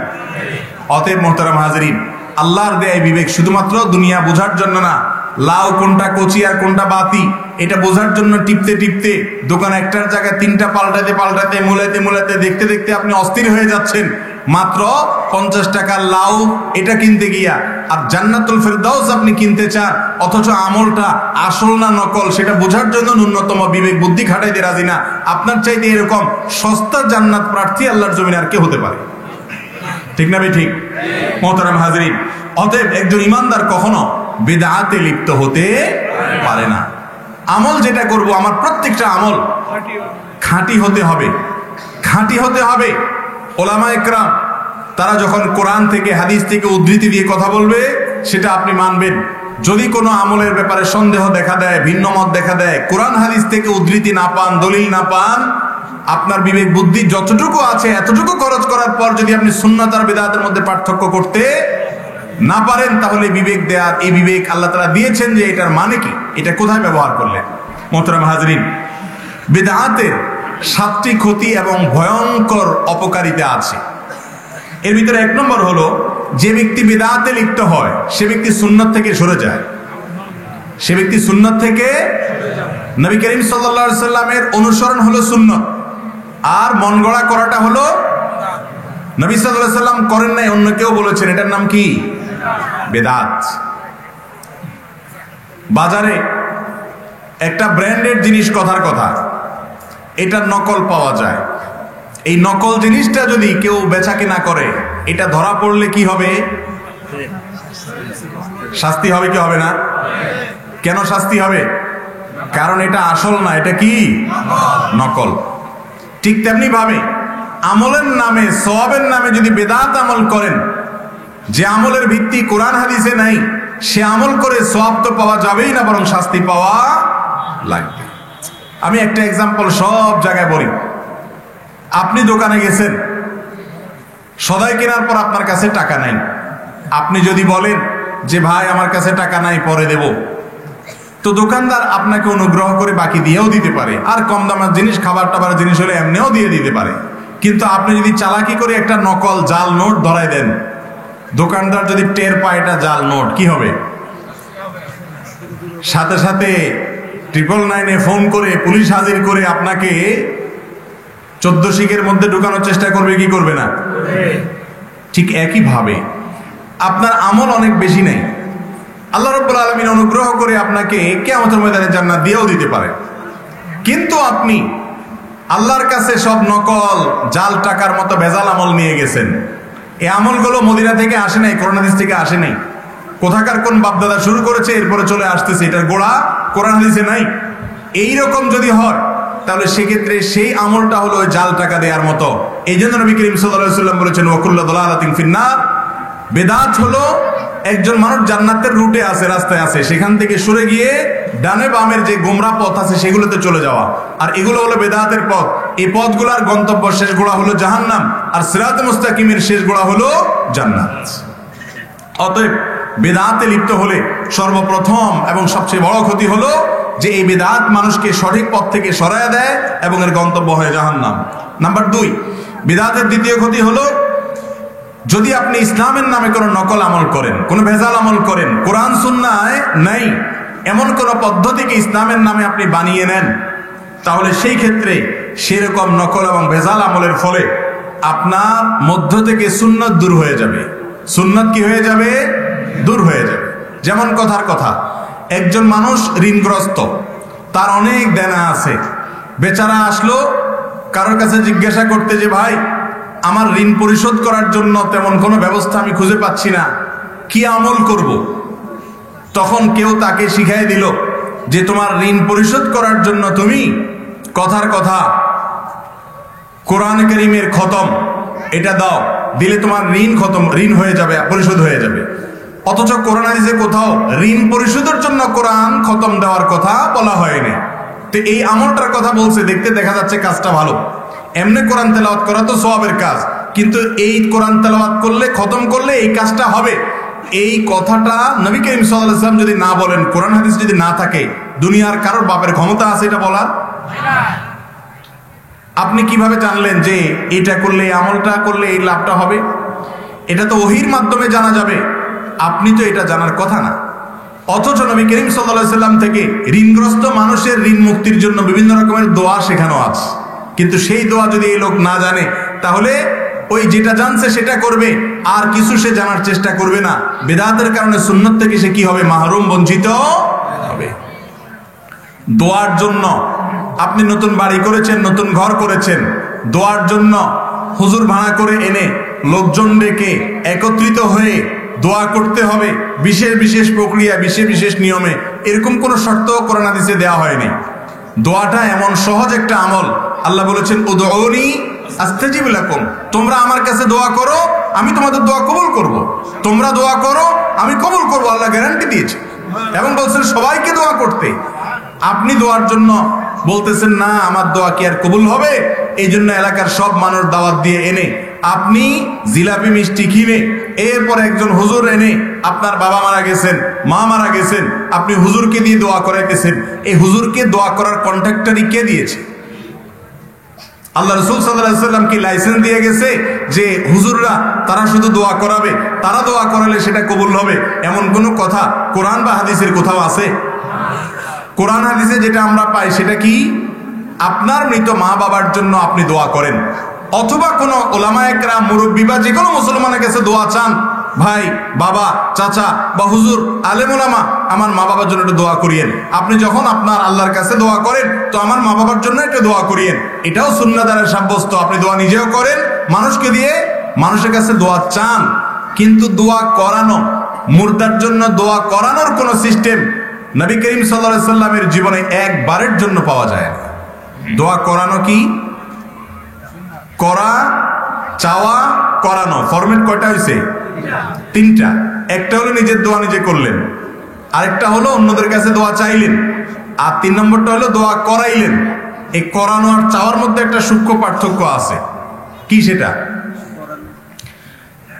Speaker 1: অতএব মোহতারাম হাজরিন, আল্লাহর দেয় বিবেক শুধুমাত্র দুনিয়া বোঝার জন্য না, লাউ কোনটা কচি আর কোনটা বাতি এটা বোঝার জন্য টিপতে টিপতে দোকান একটার জায়গায় 3টা পাল্টাতে মুলাইতে দেখতে দেখতে আপনি অস্থির হয়ে যাচ্ছেন মাত্র 50 টাকার লাউ এটা কিনতে গিয়া। আর জান্নাতুল ফেরদাউস আপনি কিনতে চান, অথচ আমলটা আসল না নকল সেটা বোঝার জন্য ন্যূনতম বিবেক বুদ্ধি খাটাইতে রাজি না। আপনার চাইতে এরকম সস্তা জান্নাত প্রার্থী আল্লাহর জমিনে আর কে হতে পারে? ঠিক না ঠিক? মোহতারাম হাজরিন, অতএব একজন ইমানদার কখনো বিদআতে লিপ্ত হতে পারে না। আমল যেটা করব, আমার প্রত্যেকটা আমল খাঁটি হতে হবে। খাঁটি হতে হবে। ওলামা একরাম তারা যখন কোরআন থেকে হাদিস থেকে উদ্ধৃতি দিয়ে কথা বলবে সেটা আপনি মানবেন। যদি কোনো আমলের ব্যাপারে সন্দেহ দেখা দেয়, ভিন্ন মত দেখা দেয়, কোরআন হাদিস থেকে উদ্ধৃতি না পান, দলিল না পান, আপনার বিবেক বুদ্ধি যতটুকু আছে এতটুকু খরচ করার পর যদি আপনি সুন্নাত আর বিদআতের মধ্যে পার্থক্য করতে না পারেন, তাহলে বিবেক দেয়ার এই বিবেক আল্লাহ তাআলা দিয়েছেন যে এটার মানে কি, এটা কোথায় ব্যবহার করলেন। মোহতারাম হাজরিন, বিদআতের 7টি ক্ষতি এবং ভয়ঙ্কর অপকারিতা আছে। এর ভিতরে 1 নম্বর হলো, যে ব্যক্তি বিদআতে লিপ্ত হয় সে ব্যক্তি সুন্নাত থেকে সরে যায়। সে ব্যক্তি সুন্নাত থেকে, নবী করিম সাল্লাল্লাহু আলাইহি সাল্লামের অনুসরণ হলো সুন্নাত, আর মন গড়া করাটা হলো, নবী সাল্লাল্লাহু আলাইহি সাল্লাম করেন নাই, অন্য কেউ বলেছেন, এটার নাম কি? বিদআত। বাজারে একটা ব্র্যান্ডেড জিনিস, কথার কথা, এটা নকল পাওয়া যায়। এই নকল জিনিসটা যদি কেউ বেচা কেনা করে, এটা ধরা পড়লে কি হবে? শাস্তি হবে কি হবে না? কেন শাস্তি হবে? কারণ এটা আসল না, এটা কি? নকল। ঠিক তেমনি ভাবে আমলের নামে, সওয়াবের নামে যদি বেদাত আমল করেন, যে আমলের ভিত্তি কোরআন হাদিসে নাই, সে আমল করে সওয়াব তো পাওয়া যাবেই না, বরং শাস্তি পাওয়া লাগবে। আমি একটা এক্সাম্পল সব জায়গায় বলি। আপনি দোকানে গেছেন, সদাই কেনার পর আপনার কাছে টাকা নাই। আপনি যদি বলেন যে ভাই আমার কাছে টাকা নাই, পরে দেব, তো দোকানদার আপনাকে অনুগ্রহ করে বাকি দিয়েও দিতে পারে, আর কম দামের জিনিস, খাবার টাবার জিনিস হলে এমনিও দিয়ে দিতে পারে। কিন্তু আপনি যদি চালাকি করে একটা নকল জাল নোট ধরাই দেন, দোকানদার যদি টের পায় এটা জাল নোট, কি হবে? সাথে সাথে 999 ফোন করে পুলিশ হাজির করে আপনাকে 14 শিখের মধ্যে ঢুকানোর চেষ্টা করবে, কি করবে না? ঠিক একই ভাবে আপনার আমল অনেক বেশি নেই, আল্লাহ রাব্বুল আলামিন অনুগ্রহ করে আপনাকে কিয়ামতের ময়দানে জান্নাত দিয়েও দিতে পারে। কিন্তু আপনি আল্লাহর কাছে সব নকল জাল টাকার মতো ভেজাল আমল নিয়ে গেছেন। এই আমলগুলো মদিনা থেকে আসে নাই, কোরআন হাদিস থেকে আসে নাই। কোথাকার কোন বাপদাদা শুরু করেছে, এরপরে চলে আসতেছে, এটার গোড়া কোরআন হাদিসে নাই। এইরকম যদি হয়, তাহলে সেক্ষেত্রে সেই আমলটা হলো ওই জাল টাকা দেওয়ার মতো। এই জন্য নবী করিম সাল্লাল্লাহু আলাইহি ওয়াসাল্লাম বলেছেন, ওয়া কুল্লু দালালাতিন ফিন্নার। বেদাত হলো একজন মানুষ জান্নাতের রুটে আছে, রাস্তায় আছে, সেখান থেকে সরে গিয়ে ডানে বামের যে গোমরা পথ আছে সেগুলোতে চলে যাওয়া, আর এগুলো হলো বেদাতের পথ। এই পথগুলোর গন্তব্য শেষ গোড়া হলো জাহান্নাম, আর সিরাতে মুস্তাকিমের শেষ গোড়া হলো জান্নাত। অতএব বেদাতে লিপ্ত হলে সর্বপ্রথম এবং সবচেয়ে বড় ক্ষতি হলো যে এই বেদাত মানুষকে সঠিক পথ থেকে সরায় দেয় এবং এর গন্তব্য হয় জাহান্নাম। নাম্বার 2, বেদাতের দ্বিতীয় ক্ষতি হলো, যদি আপনি ইসলামের নামে কোনো নকল আমল করেন, কোনো ভেজাল আমল করেন, কোরআন সুন্নায় নাই এমন কোন পদ্ধতিকে ইসলামের নামে আপনি বানিয়ে নেন, তাহলে সেই ক্ষেত্রে সেরকম নকল এবং ভেজাল আমলের ফলে আপনার মধ্য থেকে সুন্নাত দূর হয়ে যাবে। সুন্নাত কি হয়ে যাবে? দূর হয়ে যাবে। যেমন কথার কথা, একজন মানুষ ঋণগ্রস্ত, তার অনেক দেনা আছে, বেচারা আসলো কারোর কাছে জিজ্ঞাসা করতে যে ভাই আমার ঋণ পরিশোধ করার জন্য তেমন কোনো ব্যবস্থা আমি খুঁজে পাচ্ছি না, কি আমল করব? তখন কেউ তাকে শিখাই দিল যে তোমার ঋণ পরিশোধ করার জন্য তুমি কথার কথা কোরআন কারীমের খতম এটা দাও, দিলে তোমার ঋণ খতম, ঋণ হয়ে যাবে, পরিশোধ হয়ে যাবে। অথচ কোরআন হাদিসে কোথাও ঋণ পরিশোধের জন্য কোরআন খতম দেওয়ার কথা বলা হয়নি। তো এই আমলটার কথা বলছে, দেখতে দেখা যাচ্ছে কাজটা ভালো, এমনি কোরআন তেলাওয়াত করা তো সওয়াবের কাজ, কিন্তু এই কোরআন তেলাওয়াত করলে, খতম করলে এই কাজটা হবে, এই কথাটা নবী করিম সাল্লাল্লাহু আলাইহি ওয়াসাল্লাম যদি না বলেন, কোরআন হাদিস যদি না থাকে, দুনিয়ার কারোর বাপের ক্ষমতা আছে এটা বলার? আপনি কিভাবে জানলেন যে এটা করলে, এই আমলটা করলে এই লাভটা হবে? এটা তো ওহীর মাধ্যমে জানা যাবে, আপনি তো এটা জানার কথা না। অথচ নবী করিম সাল্লাল্লাহু আলাইহি ওয়াসাল্লাম থেকে ঋণগ্রস্ত মানুষের ঋণ মুক্তির জন্য বিভিন্ন রকমের দোয়া শেখানো আছে, কিন্তু সেই দোয়া যদি এই লোক না জানে, তাহলে ওই যেটা জানছে সেটা করবে, আর কিছু সে জানার চেষ্টা করবে না। বেদাতের কারণে সুন্নাত থেকে সে কি হবে? মাহরুম, বঞ্চিত হবে। দোয়ার জন্য আপনি নতুন বাড়ি করেছেন, নতুন ঘর করেছেন, দোয়ার জন্য হুজুর ভাড়া করে এনে লোকজন ডেকে একত্রিত হয়ে দোয়া করতে হবে, বিশেষ বিশেষ প্রক্রিয়া, বিশেষ বিশেষ নিয়মে, এরকম কোনো শর্ত কোরআন হাদিসে দেওয়া হয়নি। দোয়াটা এমন সহজ একটা আমল, আল্লাহ বলেছেন উদউনি আস্তাজিব লাকুম, তোমরা আমার কাছে দোয়া করো, আমি তোমাদের দোয়া কবুল করব। তোমরা দোয়া করো, আমি কবুল করব, আল্লাহ গ্যারান্টি দিয়েছে। এবং বলছেন সবাইকে দোয়া করতে। আপনি দোয়ার জন্য বলতেছেন না আমার দোয়া কি আর কবুল হবে, এই জন্য এলাকার সব মানুষ দাওয়াত দিয়ে এনে আপনি জিলাপি মিষ্টি কিনে এরপর একজন হুজুর এনে, আপনার বাবা মারা গেছেন, মা মারা গেছেন, আপনি হুজুরকে দিয়ে দোয়া করাইতেছেন। এই হুজুরকে দোয়া করার কন্ট্রাক্টরই কে দিয়েছে? আল্লাহ রাসূল সাল্লাল্লাহু আলাইহি ওয়াসাল্লাম কি লাইসেন্স দিয়ে গেছে যে হুজুররা তারা শুধু দোয়া করাবে, তারা দোয়া করালে সেটা কবুল হবে, এমন কোনো কথা কোরআন বা হাদিসের কোথাও আছে? কোরআন হাদিসে যেটা আমরা পাই সেটা কি, আপনার মৃত মা বাবার জন্য আপনি দোয়া করেন, অথবা কোনো ওলামায়ে কেরাম মুরব্বি বা যে কোনো মুসলমানের কাছে দোয়া চান, ভাই বাবা চাচা বা হুজুর আলেম ওলামা আমার মা বাবার জন্য একটু দোয়া করিয়েন। আপনি যখন আপনার আল্লাহর কাছে দোয়া করেন তো আমার মা বাবার জন্য একটু দোয়া করিয়েন, এটাও সুন্নাহ দ্বারা সাব্যস্ত। আপনি দোয়া নিজেও করেন, মানুষকে দিয়ে মানুষের কাছে দোয়া চান, কিন্তু দোয়া করানো, মুর্দার জন্য দোয়া করানোর কোন সিস্টেম নবী করিম সাল্লাল্লাহু আলাইহি সাল্লামের জীবনে একবারের জন্য পাওয়া যায় না। দোয়া করানো কি, করা, চাওয়া, করানো, ফরম্যাট কয়টা হয়েছে? তিনটা। একটা হলো নিজের দোয়া নিজে করলেন, আরেকটা হলো অন্যদের কাছে দোয়া চাইলেন, আর 3 নম্বরটা হলো দোয়া করাইলেন। এই করানো আর চাওয়ার মধ্যে একটা সূক্ষ্ম পার্থক্য আছে। কি সেটা?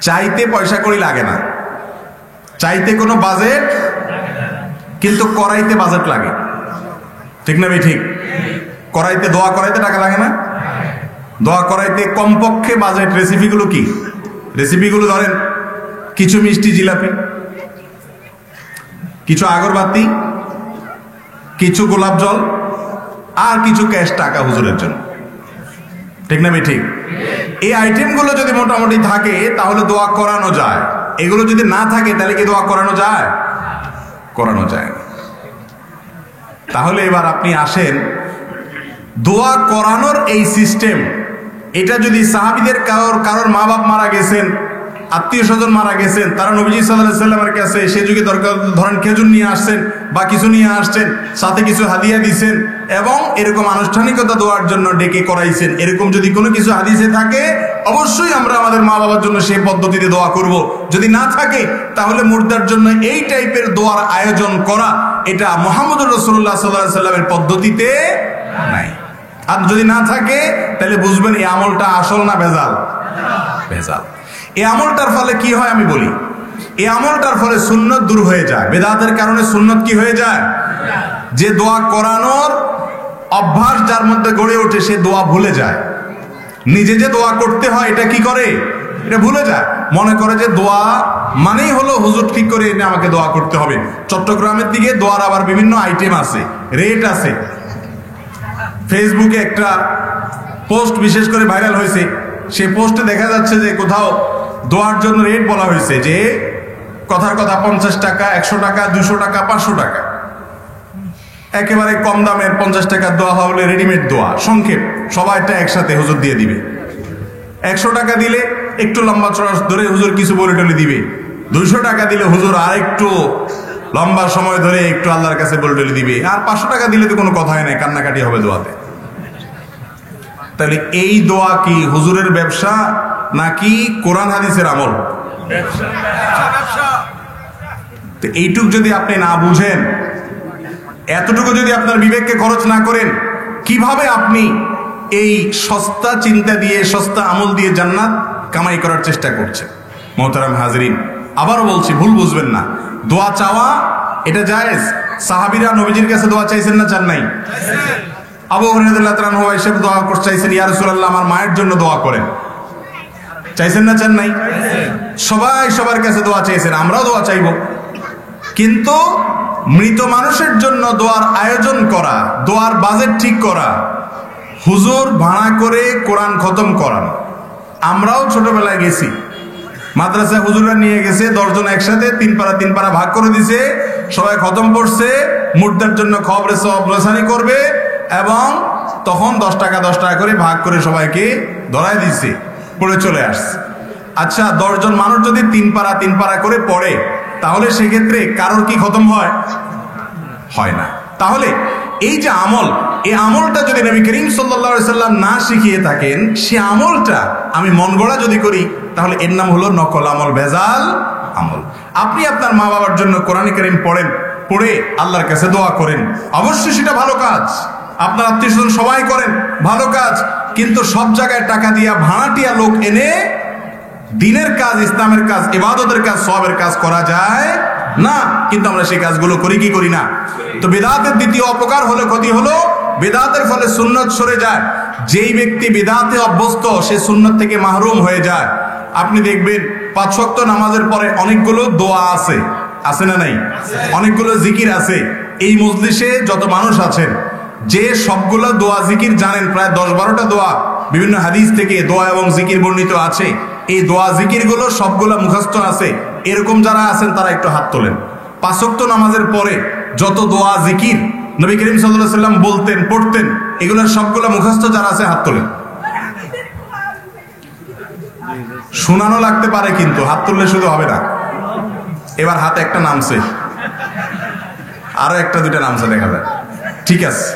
Speaker 1: চাইতে পয়সা কড়ি লাগে না, চাইতে কোনো বাজেট, কিন্তু করাইতে বাজেট লাগে। ঠিক না ভাই? ঠিক। করাইতে, দোয়া করাইতে টাকা লাগে না, দোয়া করাইতে কমপক্ষে বাজেট। রেসিপিগুলো কি? রেসিপিগুলো ধরেন কিছু মিষ্টি জিলাপি, কিছু আগরবাতি, কিছু গোলাপ জল, আর কিছু ক্যাশ টাকা হুজুরের জন্য। ঠিক না ভাই? ঠিক। এই আইটেমগুলো যদি মোটামুটি থাকে তাহলে দোয়া করানো যায়। এগুলো যদি না থাকে তাহলে কি দোয়া করানো যায়? করানো যায় না। তাহলে এবার আপনি আসেন, দোয়া করানোর এই সিস্টেম, এটা যদি সাহাবীদের কারোর মা বাপ মারা গেছেন, আত্মীয় স্বজন মারা গেছেন, তারা নবীজি সাল্লাল্লাহু আলাইহি সাল্লামের কাছে সে যুগে ধরেন খেজুর নিয়ে আসছেন বা কিছু নিয়ে আসছেন, সাথে কিছু হাদিয়া দিছেন এবং এরকম আনুষ্ঠানিকতা দোয়ার জন্য ডেকে করাইছেন, এরকম যদি কোনো কিছু হাদিসে থাকে অবশ্যই আমরা আমাদের মা বাবার জন্য সেই পদ্ধতিতে দোয়া করব। যদি না থাকে তাহলে মুর্দার জন্য এই টাইপের দোয়ার আয়োজন করা, এটা মুহাম্মদুর রাসূলুল্লাহ সাল্লাল্লাহু আলাইহি সাল্লামের পদ্ধতিতে নাই। আর যদি না থাকে তাহলে বুঝবেন এই আমলটা আসল না ভেজাল? ভেজাল। এই আমলটার ফলে কি হয় আমি বলি, এই আমলটার ফলে সুন্নত দূর হয়ে যায়। বেদাতের কারণে সুন্নত কি হয়ে যায়? যে দোয়া করানোর অভ্যাস যার মধ্যে গড়ে ওঠে সে দোয়া ভুলে যায়। নিজে যে দোয়া করতে হয় এটা কি করে? এটা ভুলে যায়। মনে করে যে দোয়া মানেই হলো হুজুর ঠিক করে এনে আমাকে দোয়া করতে হবে। চট্টগ্রামের দিকে দোয়ার আবার বিভিন্ন আইটেম আছে, রেট আছে। ফেসবুকে একটা পোস্ট বিশেষ করে ভাইরাল হয়েছে, সেই পোস্টে দেখা যাচ্ছে যে কোথাও দোয়ার জন্য রেট বলা হয়েছে যে কথার কথা 50 টাকা, 100 টাকা, 200 টাকা, 500 টাকা। একেবারে কম দামের 50 টাকার দোয়া হলে রেডিমেড দোয়া, সংক্ষেপ, সবাইটা একসাথে হুজুর দিয়ে দিবে। 100 টাকা দিলে একটু লম্বা চড়া ধরে হুজুর কিছু বলে টলে দিবে। 200 টাকা দিলে হুজুর আর একটু লম্বা সময় ধরে একটু আল্লাহর কাছে বলে টলে দিবে। আর 500 টাকা দিলে তো কোনো কথাই নাই, কান্নাকাটি হবে দোয়াতে। তাহলে এই দোয়া কি হুজুরের ব্যবসা নাকি কোরআন হাদিসের আমল? তো এইটুক যদি আপনি না বুঝেন, এতটুকু যদি আপনার বিবেককে খরচ না করেন, কিভাবে আপনি এই সস্তা চিন্তা দিয়ে, সস্তা আমল দিয়ে জান্নাত কামাই করার চেষ্টা করছেন? মোহতারাম হাজরিন, আবারও বলছি, ভুল বুঝবেন না। দোয়া চাওয়া এটা জায়েজ। সাহাবীরা নবীজির কাছে দোয়া চাইছেন না চান নাই? আবু হুরায়রা রাদিয়াল্লাহু তাআলা আনহু এসে দোয়া করতে চাইছেন, ইয়া রাসূলুল্লাহ আমার মায়ের জন্য দোয়া করেন। চাইছেন না চান নাই? সবাই সবার কাছে দোয়া চাইছেন, আমরাও দোয়া চাইব। কিন্তু মৃত মানুষের জন্য দোয়ার আয়োজন করা, দোয়ার বাজেট ঠিক করা, হুজুর ভাড়া করে কোরআন খতম করানো। আমরাও ছোটবেলায় গেছি, মাদ্রাসায় হুজুররা নিয়ে গেছে 10 জন একসাথে 3 পারা ভাগ করে দিছে, সবাই খতম পড়ছে, মুর্দার জন্য খবরে সওয়াব রসানি করবে এবং তখন 10 টাকা করে ভাগ করে সবাইকে ধরায় দিছে, পড়ে চলে আসছে। আচ্ছা, 10 জন মানুষ যদি 3 পারা করে পড়ে তাহলে সেক্ষেত্রে কারোর কি খতম হয়? হয় না। তাহলে এই যে আমল, এই আমলটা যদি নবী করিম সাল্লাল্লাহু আলাইহি সাল্লাম না শিখিয়ে থাকেন, সে আমলটা আমি মন গড়া যদি করি, তাহলে এর নাম হলো নকল আমল, ভেজাল আমল। আপনি আপনার মা বাবার জন্য কোরআন কারীম পড়েন, পড়ে আল্লাহর কাছে দোয়া করেন, অবশ্যই সেটা ভালো কাজ। আপনার আত্মীয় স্বজন সবাই করেন, ভালো কাজ। কিন্তু সব জায়গায় টাকা দিয়া ভাড়াটিয়া লোক এনে দ্বীনের কাজ, ইসলামের কাজ, ইবাদতের কাজ, সওয়াবের কাজ করা যায় না। কিন্তু আমরা সেই কাজগুলো করি কি করি না? তো বিদআতের দ্বিতীয় অপকার হলো, ক্ষতি হলো, বিদআতের ফলে সুন্নাত সরে যায়। যেই ব্যক্তি বিদআতে অভ্যস্ত, সে সুন্নাত থেকে মাহরুম হয়ে যায়। আপনি দেখবেন 5 ওয়াক্ত নামাজের পরে অনেকগুলো দোয়া আছে, আছে না নাই? অনেকগুলো জিকির আছে। এই মজলিসে যত মানুষ আছেন, যে সবগুলো দোয়া জিকির জানেন, প্রায় 10-12টা দোয়া বিভিন্ন হাদিস থেকে দোয়া এবং জিকির বর্ণিত আছে। এই দোয়া জিকির গুলো সবগুলা মুখস্থ আছে, এরকম যারা আছেন তারা একটু হাত তোলেন। 5 ওয়াক্ত নামাজের পরে যত দোয়া জিকির নবী করিম সাল্লাল্লাহু আলাইহি ওয়াসাল্লাম বলতেন, পড়তেন, এগুলোর সবগুলা মুখস্থ যারা আছে হাত তোলেন। শোনানো লাগতে পারে, কিন্তু হাত তুললে শুধু হবে না। এবার হাতে একটা নামছে, আরো একটা দুইটা নামছে দেখা যায়। ঠিক আছে,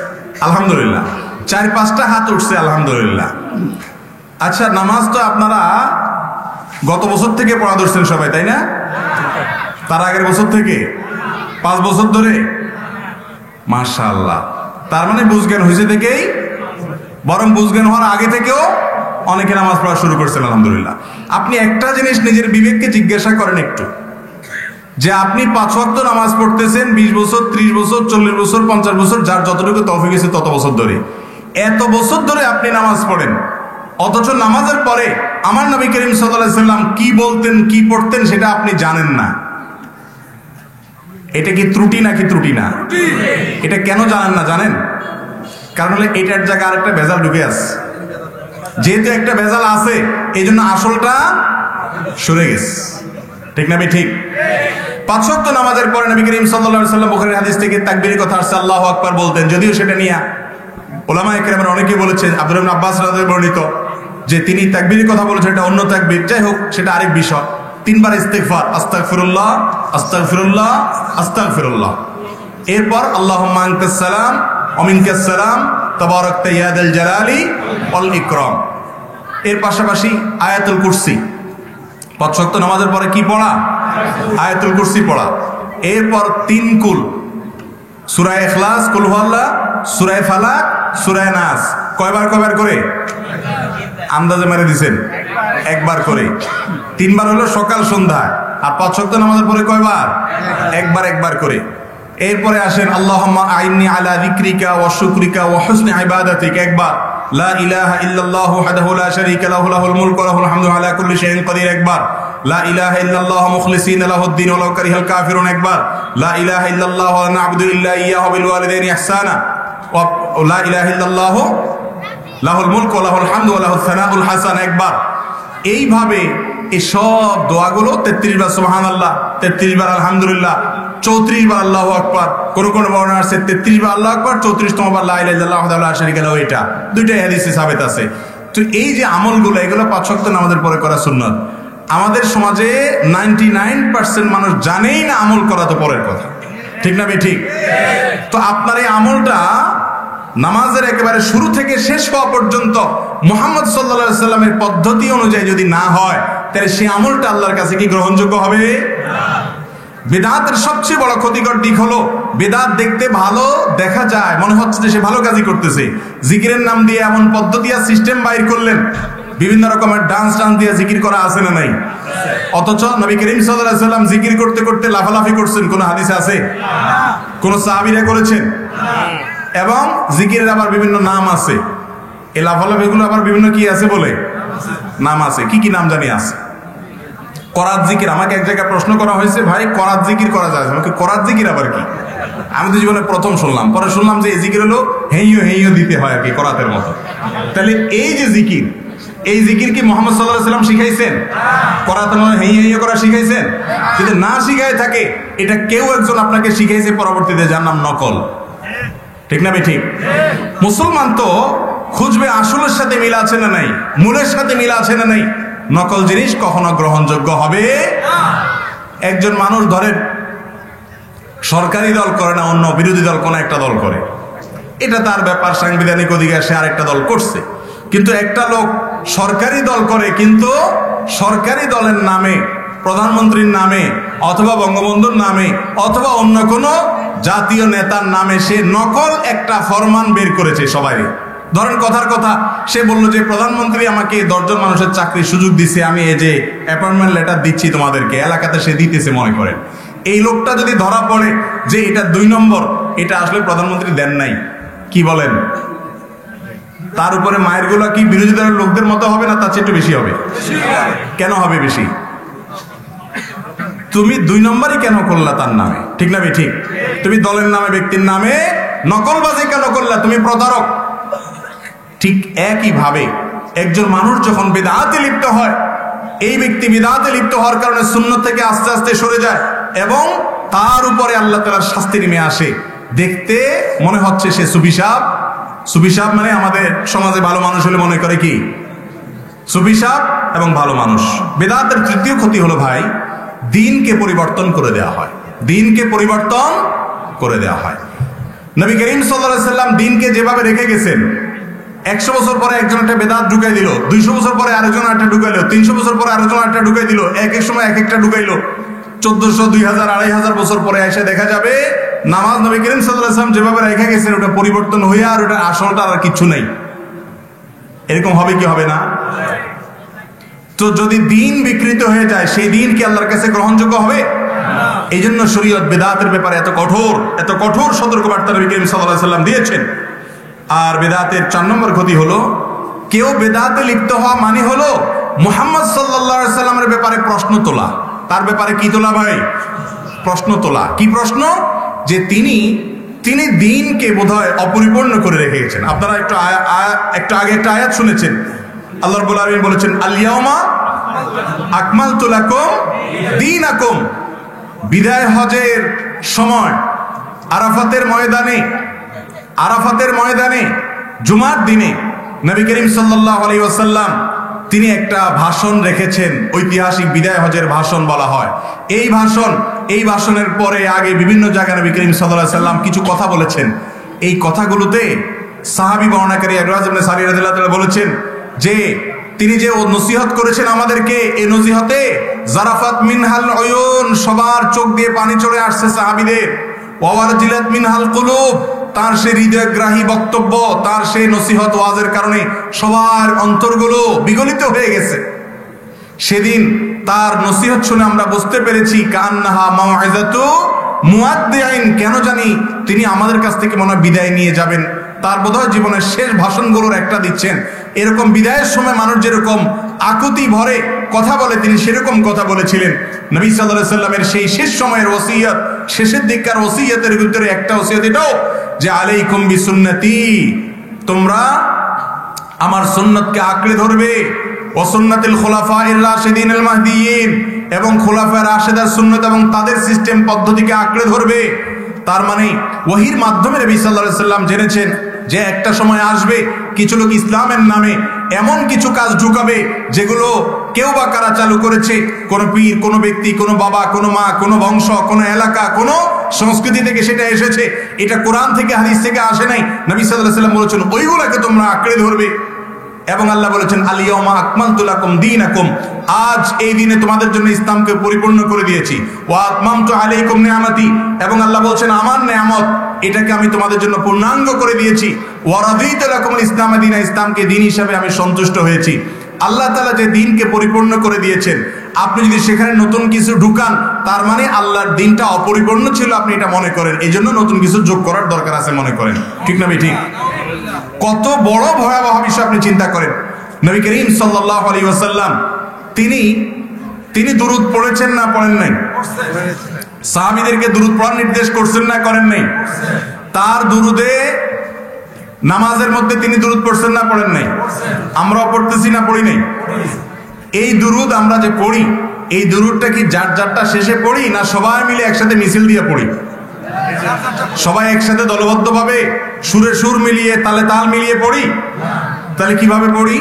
Speaker 1: আলহামদুলিল্লাহ, 4-5টা হাত উঠছে, আলহামদুলিল্লাহ। আচ্ছা, নামাজ তো আপনারা গত বছর থেকে পড়া ধরছেন সবাই, তাই না? তার আগের বছর থেকে 5 বছর ধরে, মাশাআল্লাহ। তার মানে বুঝজ্ঞান হয়েছে থেকেই, বরং বুঝজ্ঞান হওয়ার আগে থেকেও অনেকে নামাজ পড়া শুরু করছেন, আলহামদুলিল্লাহ। আপনি একটা জিনিস নিজের বিবেককে জিজ্ঞাসা করেন একটু, যে আপনি 5 ওয়াক্ত নামাজ পড়তেছেন 20 বছর, 30 বছর, 40 বছর, 50 বছর, যার যতটুকু তৌফিক আছে তত বছর ধরে, এত বছর ধরে আপনি নামাজ পড়েন, অথচ নামাজের পরে আমার নবী করিম সাল্লাল্লাহু আলাইহি সাল্লাম কি বলতেন, কি পড়তেন সেটা আপনি জানেন না। এটা কি ত্রুটি নাকি ত্রুটি না? এটা কেন জানেন না জানেন? কারণ হলো এটার জায়গায় আরেকটা ভেজাল ঢুকে আছে। যেহেতু একটা ভেজাল আছে, এই জন্য আসলটা সরে গেছে। ঠিক না? ঠিক। 5 ওয়াক্ত নামাজের পরে নবী করিম সাল্লাল্লাহু আলাইহি সাল্লাম বুখারীর হাদিস থেকে তাকবীরের কথা আসছে, আল্লাহু আকবার বলতেন। যদিও সেটা নিয়ে উলামায়ে কেরামের অনেকেই বলেছেন, আব্দুল্লাহ ইবনে আব্বাস রাদিয়াল্লাহু বর্ণিত, যে তিনি তাকবীরের কথা বলেছেন, এটা অন্য তাকবীর। যাই হোক, সেটা আরেক বিষয়। 3 বার ইস্তিগফার, আস্তাগফিরুল্লাহ, আস্তাগফিরুল্লাহ, আস্তাগফিরুল্লাহ। এরপর আল্লাহুম্মা আনতাস সালাম ওয়া মিনকাস সালাম তাবারাকতা ইয়া যাল জালালি ওয়াল ইকরাম। এর পাশাপাশি আয়াতুল কুরসি। 5 ওয়াক্ত নামাজের পরে কি পড়া? আয়াতুল কুরসি পড়া। এরপর 3 কুল, সূরা ইখলাস, কুল হুয়াল্লাহ, সূরা ফালাক, সূরা নাস। কয়বার করে? আন্দাজে মেরে দিবেন, একবার করে। 3 বার হলো সকাল সন্ধ্যা। আর 5 ওয়াক্ত নামাজের পরে কয়বার? একবার করে। এরপরে আসেন আল্লাহুম্মা আইন্নি আলা যিকরিকা ওয়া শুকরিকা ওয়া হুসনি ইবাদাতিকা, একবার। লা ইলাহা ইল্লাল্লাহু ওয়াহদাহু লা শারীকা লাহু লাহুল মুলকু ওয়া লাহুল হামদু আলা কুল্লি শাইইন কাদির, একবার। লা ইলাহা ইল্লাল্লাহু মুখলিসিনা লাহুদ-দ্বীন ওয়া লাউ কারিহাল কাফিরুন, একবার। লা ইলাহা ইল্লাল্লাহু ওয়া না'বুদু ইল্লা ইয়্যাহু বিল ওয়ালিদাইনি ইহসানা, ওয়া লা ইলাহা ইল্লাল্লাহু লাহুল মুলকু ওয়া লাহুল হামদু ওয়া লাহুস সানাউল হাসান, একবার। এইভাবে এই সব দোয়াগুলো 33 বার সুবহানাল্লাহ, 33 বার আলহামদুলিল্লাহ, 34 বার আল্লাহু আকবার। কোন বর্ণনা আছে 33 বার আল্লাহু আকবার, 34তম বার লা ইলাহা ইল্লাল্লাহু ওয়াহদাহু লা শারীকা লাহু। এটা দুইটাই হাদিসে সাবিত আছে। তো এই যে আমলগুলো, এগুলো 5 ওয়াক্ত নামাজের পরে করা সুন্নাত। আমাদের সমাজে 99% মানুষ জানেই না আমল করা তো পরের কথা। ঠিক না? ঠিক। তো আপনার এই আমলটা নামাজের একেবারে শুরু থেকে শেষ হওয়া পর্যন্ত মুহাম্মদ সাল্লাল্লাহু আলাইহি সাল্লামের পদ্ধতি অনুযায়ী যদি না হয়, তাহলে সেই আমলটা আল্লাহর কাছে কি গ্রহণযোগ্য হবে? বিদআতের সবচেয়ে বড় ক্ষতিকর দিক হলো, বিদআত দেখতে ভালো দেখা যায়, মনে হচ্ছে যে সে ভালো কাজই করতেছে। জিকিরের নাম দিয়ে এমন পদ্ধতি আর সিস্টেম বাইর করলেন, বিভিন্ন রকমের ডান্স দিয়ে জিকির করা আছে না নাই? অথচ নবী করিম সাল্লাল্লাহু আলাইহি সাল্লাম জিকির করতে করতে লাফালাফি করছেন, কোন হাদিসে আছে? কোন সাহাবীরা করেছেন? এবং জিকিরের আবার বিভিন্ন নাম আছে। এই লাফালাফিগুলো আবার বিভিন্ন কি আছে বলে নাম আছে। কি কি নাম জানি আছে? করাত জিকির। আমাকে এক জায়গায় প্রশ্ন করা হয়েছে, ভাই করাত জিকির করা যায়? আমাকে করাত জিকির আবার কি? আমি তো জীবনে প্রথম শুনলাম। পরে শুনলাম যে এই জিকির হলো হেইয়ো দিতে হয় আর কি, করাতের মতো। তাহলে এই যে জিকির, এই জিকির কি মুহাম্মদ সাল্লাল্লাহু আলাইহি সাল্লাম শিখাইছেন? করাতের মতো হেইয়ো করা শিখাইছেন? যদি না শিখায় থাকে, এটা কেউ একজন আপনাকে শিখাইছে, পরবর্তীতে যার নাম নকল। ঠিক না? ঠিক। মুসলমান তো খুঁজবে আসলের সাথে মিল আছে না নাই, মূলের সাথে মিল আছে না নাই। নকল জিনিস কখনো গ্রহণযোগ্য হবে না। একজন মানুষ ধরেন সরকারি দল করে না, অন্য বিরোধী দল কোন একটা দল করে, এটা তার ব্যাপার, সাংবিধানিক অধিকার, সে আরেকটা দল করছে। কিন্তু একটা লোক সরকারি দল করে, কিন্তু সরকারি দলের নামে, প্রধানমন্ত্রীর নামে অথবা বঙ্গবন্ধুর নামে অথবা অন্য কোনো জাতীয় নেতার নামে সে নকল একটা ফরমান বের করেছে সবাই। ধরেন কথার কথা, সে বলল যে প্রধানমন্ত্রী আমাকে 10 জন মানুষের চাকরির সুযোগ দিছে, আমি এই যে অ্যাপয়েন্টমেন্ট লেটার দিচ্ছি তোমাদেরকে, এলাকাতে সে দিতেছে মনে করেন। এই লোকটা যদি ধরা পড়ে যে এটা 2 নম্বর, এটা আসলে প্রধানমন্ত্রী দেন নাই, কি বলেন? তার উপরে মায়ের গুলা কি বিরোধী দলের লোকদের মতো হবে না তার চেয়ে একটু বেশি হবে? কেন হবে বেশি? তুমি 2 নম্বরই কেন করলা তার নামে? ঠিক না ঠিক? তুমি দলের নামে, ব্যক্তির নামে নকলবাজি কেন করলা? তুমি প্রতারক। ঠিক একই ভাবে একজন মানুষ যখন বিদআতে লিপ্ত হয়, এই ব্যক্তি বিদআতে লিপ্ত হওয়ার কারণে সুন্নাত থেকে আস্তে আস্তে সরে যায় এবং তার উপরে আল্লাহ তাআলার শাস্তি নেমে আসে। দেখতে মনে হচ্ছে সে সুফি সাহেব। সুফি সাহেব মানে আমাদের সমাজে ভালো মানুষ হলে মনে করে কি সুফি সাহেব এবং ভালো মানুষ। বিদআতের তৃতীয় ক্ষতি হলো ভাই, দিনকে পরিবর্তন করে দেওয়া হয়। দিনকে পরিবর্তন করে দেওয়া হয়। নবী করিম সাল্লাল্লাহু আলাইহি সাল্লাম দিনকে যেভাবে রেখে গেছেন, 100 বছর পরে একজন একটা বেদাত ঢুকাই দিল, 200 বছর পরে আরেকজন একটা ঢুকাইলো, 300 বছর পরে আরেকজন একটা ঢুকাই দিল, এক এক সময় এক একটা ঢুকাইলো। 1400, 2000, 2500 বছর পরে এসে দেখা যাবে নামাজ নবী করিম সাল্লাল্লাহু আলাইহি ওয়াসাল্লাম যেভাবে রেখে গেছেন ওটা পরিবর্তন হয়ে আর ওটা আসলটা আর কিছু নাই। এরকম হবে কি হবে না? তো যদি দিন বিকৃত হয়ে যায়, সেই দিন কি আল্লাহর কাছে গ্রহণযোগ্য হবে? এই জন্য শরীয়ত বেদাতের ব্যাপারে এত কঠোর সতর্কবার্তা নবী করিম সাল্লাল্লাহু আলাইহি ওয়াসাল্লাম দিয়েছেন। আর বেদাতের 4 নম্বর ক্ষতি হলো, কেউ বেদাতে লিপ্ত হওয়া মানে হলো মুহাম্মদ সাল্লাল্লাহু আলাইহি ওয়াসাল্লামের ব্যাপারে প্রশ্ন তোলা। তার ব্যাপারে কি তোলা ভাই? প্রশ্ন তোলা। কি প্রশ্ন? যে তিনি দিনকে বোধহয় অপরিপূর্ণ করে রেখে গেছেন। আপনারা একটু আগে একটা আয়াত শুনেছেন, আল্লাহ রাব্বুল আলামিন বলেছেন আল ইয়াউমা আকমালতু লাকুম দীনাকুম। বিদায় হজের সময় আরাফাতের ময়দানে জুমার দিনে নবী করিম সাল্লাল্লাহু আলাইহি ওয়াসাল্লাম তিনি একটা ভাষণ রেখেছেন, ঐতিহাসিক বিদায় হজের ভাষণ বলা হয়। এই ভাষণের পরে আগে বিভিন্ন জায়গায় নবী করিম সাল্লাল্লাহু আলাইহি ওয়াসাল্লাম কিছু কথা বলেছেন। এই কথাগুলোতে সাহাবী বর্ণনাকারী ইরবাজ ইবনে সারিয়া রাদিয়াল্লাহু তাআলা বলেছেন যে তিনি যে নসিহত করেছেন আমাদেরকে, এই নসিহতে জারাফাত মিনহাল উয়ুন, সবার চোখ দিয়ে পানি চলে আসছে সাহাবীদের। ওয়ারজিলাত মিনহাল কুলুব, তার সেই হৃদয়গ্রাহী বক্তব্য, তার সেই নসিহত ওয়াজের কারণে সবার অন্তরগুলো বিগলিত হয়ে গেছে। সেদিন তার নসিহত শুনে আমরা বুঝতে পেরেছি কান্নাহা মাউইযাতু মুআদ্দিইন, কেন জানি তিনি আমাদের কাছ থেকে মনে হয় বিদায় নিয়ে যাবেন। তার বোধহয় জীবনের শেষ ভাষণগুলোর একটা দিচ্ছেন। এরকম বিদায়ের সময় মানুষ যেরকম আকুতি ভরে কথা বলে, তিনি সেরকম কথা বলেছিলেন। নবী সাল্লাল্লাহু আলাইহি ওয়াসাল্লামের সেই শেষ সময়ের ওসিয়ত, শেষের দিককার ওসিয়তের ভিতরে একটা ওসিয়ত এটাও যে আলাইকুম বিসুন্নতি, তোমরা আমার সুন্নতকে আঁকড়ে ধরবে, ওয়া সুন্নাতুল খুলাফায়ে রাশিদিনুল মাহদিয়িন, এবং খুলাফায়ে রাশিদার সুন্নত এবং তাদের সিস্টেম পদ্ধতিকে আঁকড়ে ধরবে। তার মানে ওহীর মাধ্যমে নবী সাল্লাল্লাহু আলাইহি ওয়াসাল্লাম জেনেছেন যে একটা সময় আসবে কিছু লোক ইসলামের নামে এমন কিছু কাজ ঢুকাবে যেগুলো কেউ বা কারা চালু করেছে, কোন পীর, কোন ব্যক্তি, কোন বাবা, কোন মা, কোন বংশ, কোন এলাকা, কোন সংস্কৃতি থেকে সেটা এসেছে। এটা কোরআন থেকে হাদিস থেকে আসে নাই। নবী সাল্লাল্লাহু আলাইহি ওয়াসাল্লাম বলেছেন ওইগুলোকে তোমরা আঁকড়ে ধরবে। এবং আল্লাহ বলেছেন আল ইয়াউমা আকমালতু লাকুম দীনাকুম, আজ এই দিনে তোমাদের জন্য ইসলামকে পরিপূর্ণ করে দিয়েছি। ওয়া আতমামতু আলাইকুম নিয়ামতি, এবং আল্লাহ বলেন আমার নিয়ামত এটাকে আমি তোমাদের জন্য পূর্ণাঙ্গ করে দিয়েছি। ওয়া রাদিতু লাকুমুল ইসলাম দীনা, ইসলামকে দিন হিসাবে আমি সন্তুষ্ট হয়েছি। আল্লাহ তাআলা যে দিনকে পরিপূর্ণ করে দিয়েছেন, আপনি যদি সেখানে নতুন কিছু ঢুকান তার মানে আল্লাহর দিনটা অপরিপূর্ণ ছিল আপনি এটা মনে করেন, এই জন্য নতুন কিছু যোগ করার দরকার আছে মনে করেন। ঠিক না ঠিক? কত বড় ভয়াবহ বিষয় আপনি চিন্তা করেন। নবী করিম সাল্লাল্লাহু আলাইহি ওয়াসাল্লাম তিনি দুরূদ পড়েছেন না পড়েন নাই? সাহাবীদেরকে দুরূদ পড়ার নির্দেশ করছেন না করেন নাই? তার দুরুদে নামাজের মধ্যে তিনি দুরূদ পড়ছেন না পড়েন নাই? আমরাও পড়তেছি না পড়ি নাই? এই দুরুদ আমরা যে পড়ি, এই দুরুদটা কি যারটা শেষে পড়ি না সবাই মিলে একসাথে মিছিল দিয়ে পড়ি? সবাই একসাথে দলবদ্ধভাবে সুরে সুর মিলিয়ে তালে তাল মিলিয়ে পড়ি? তাহলে কিভাবে পড়ি?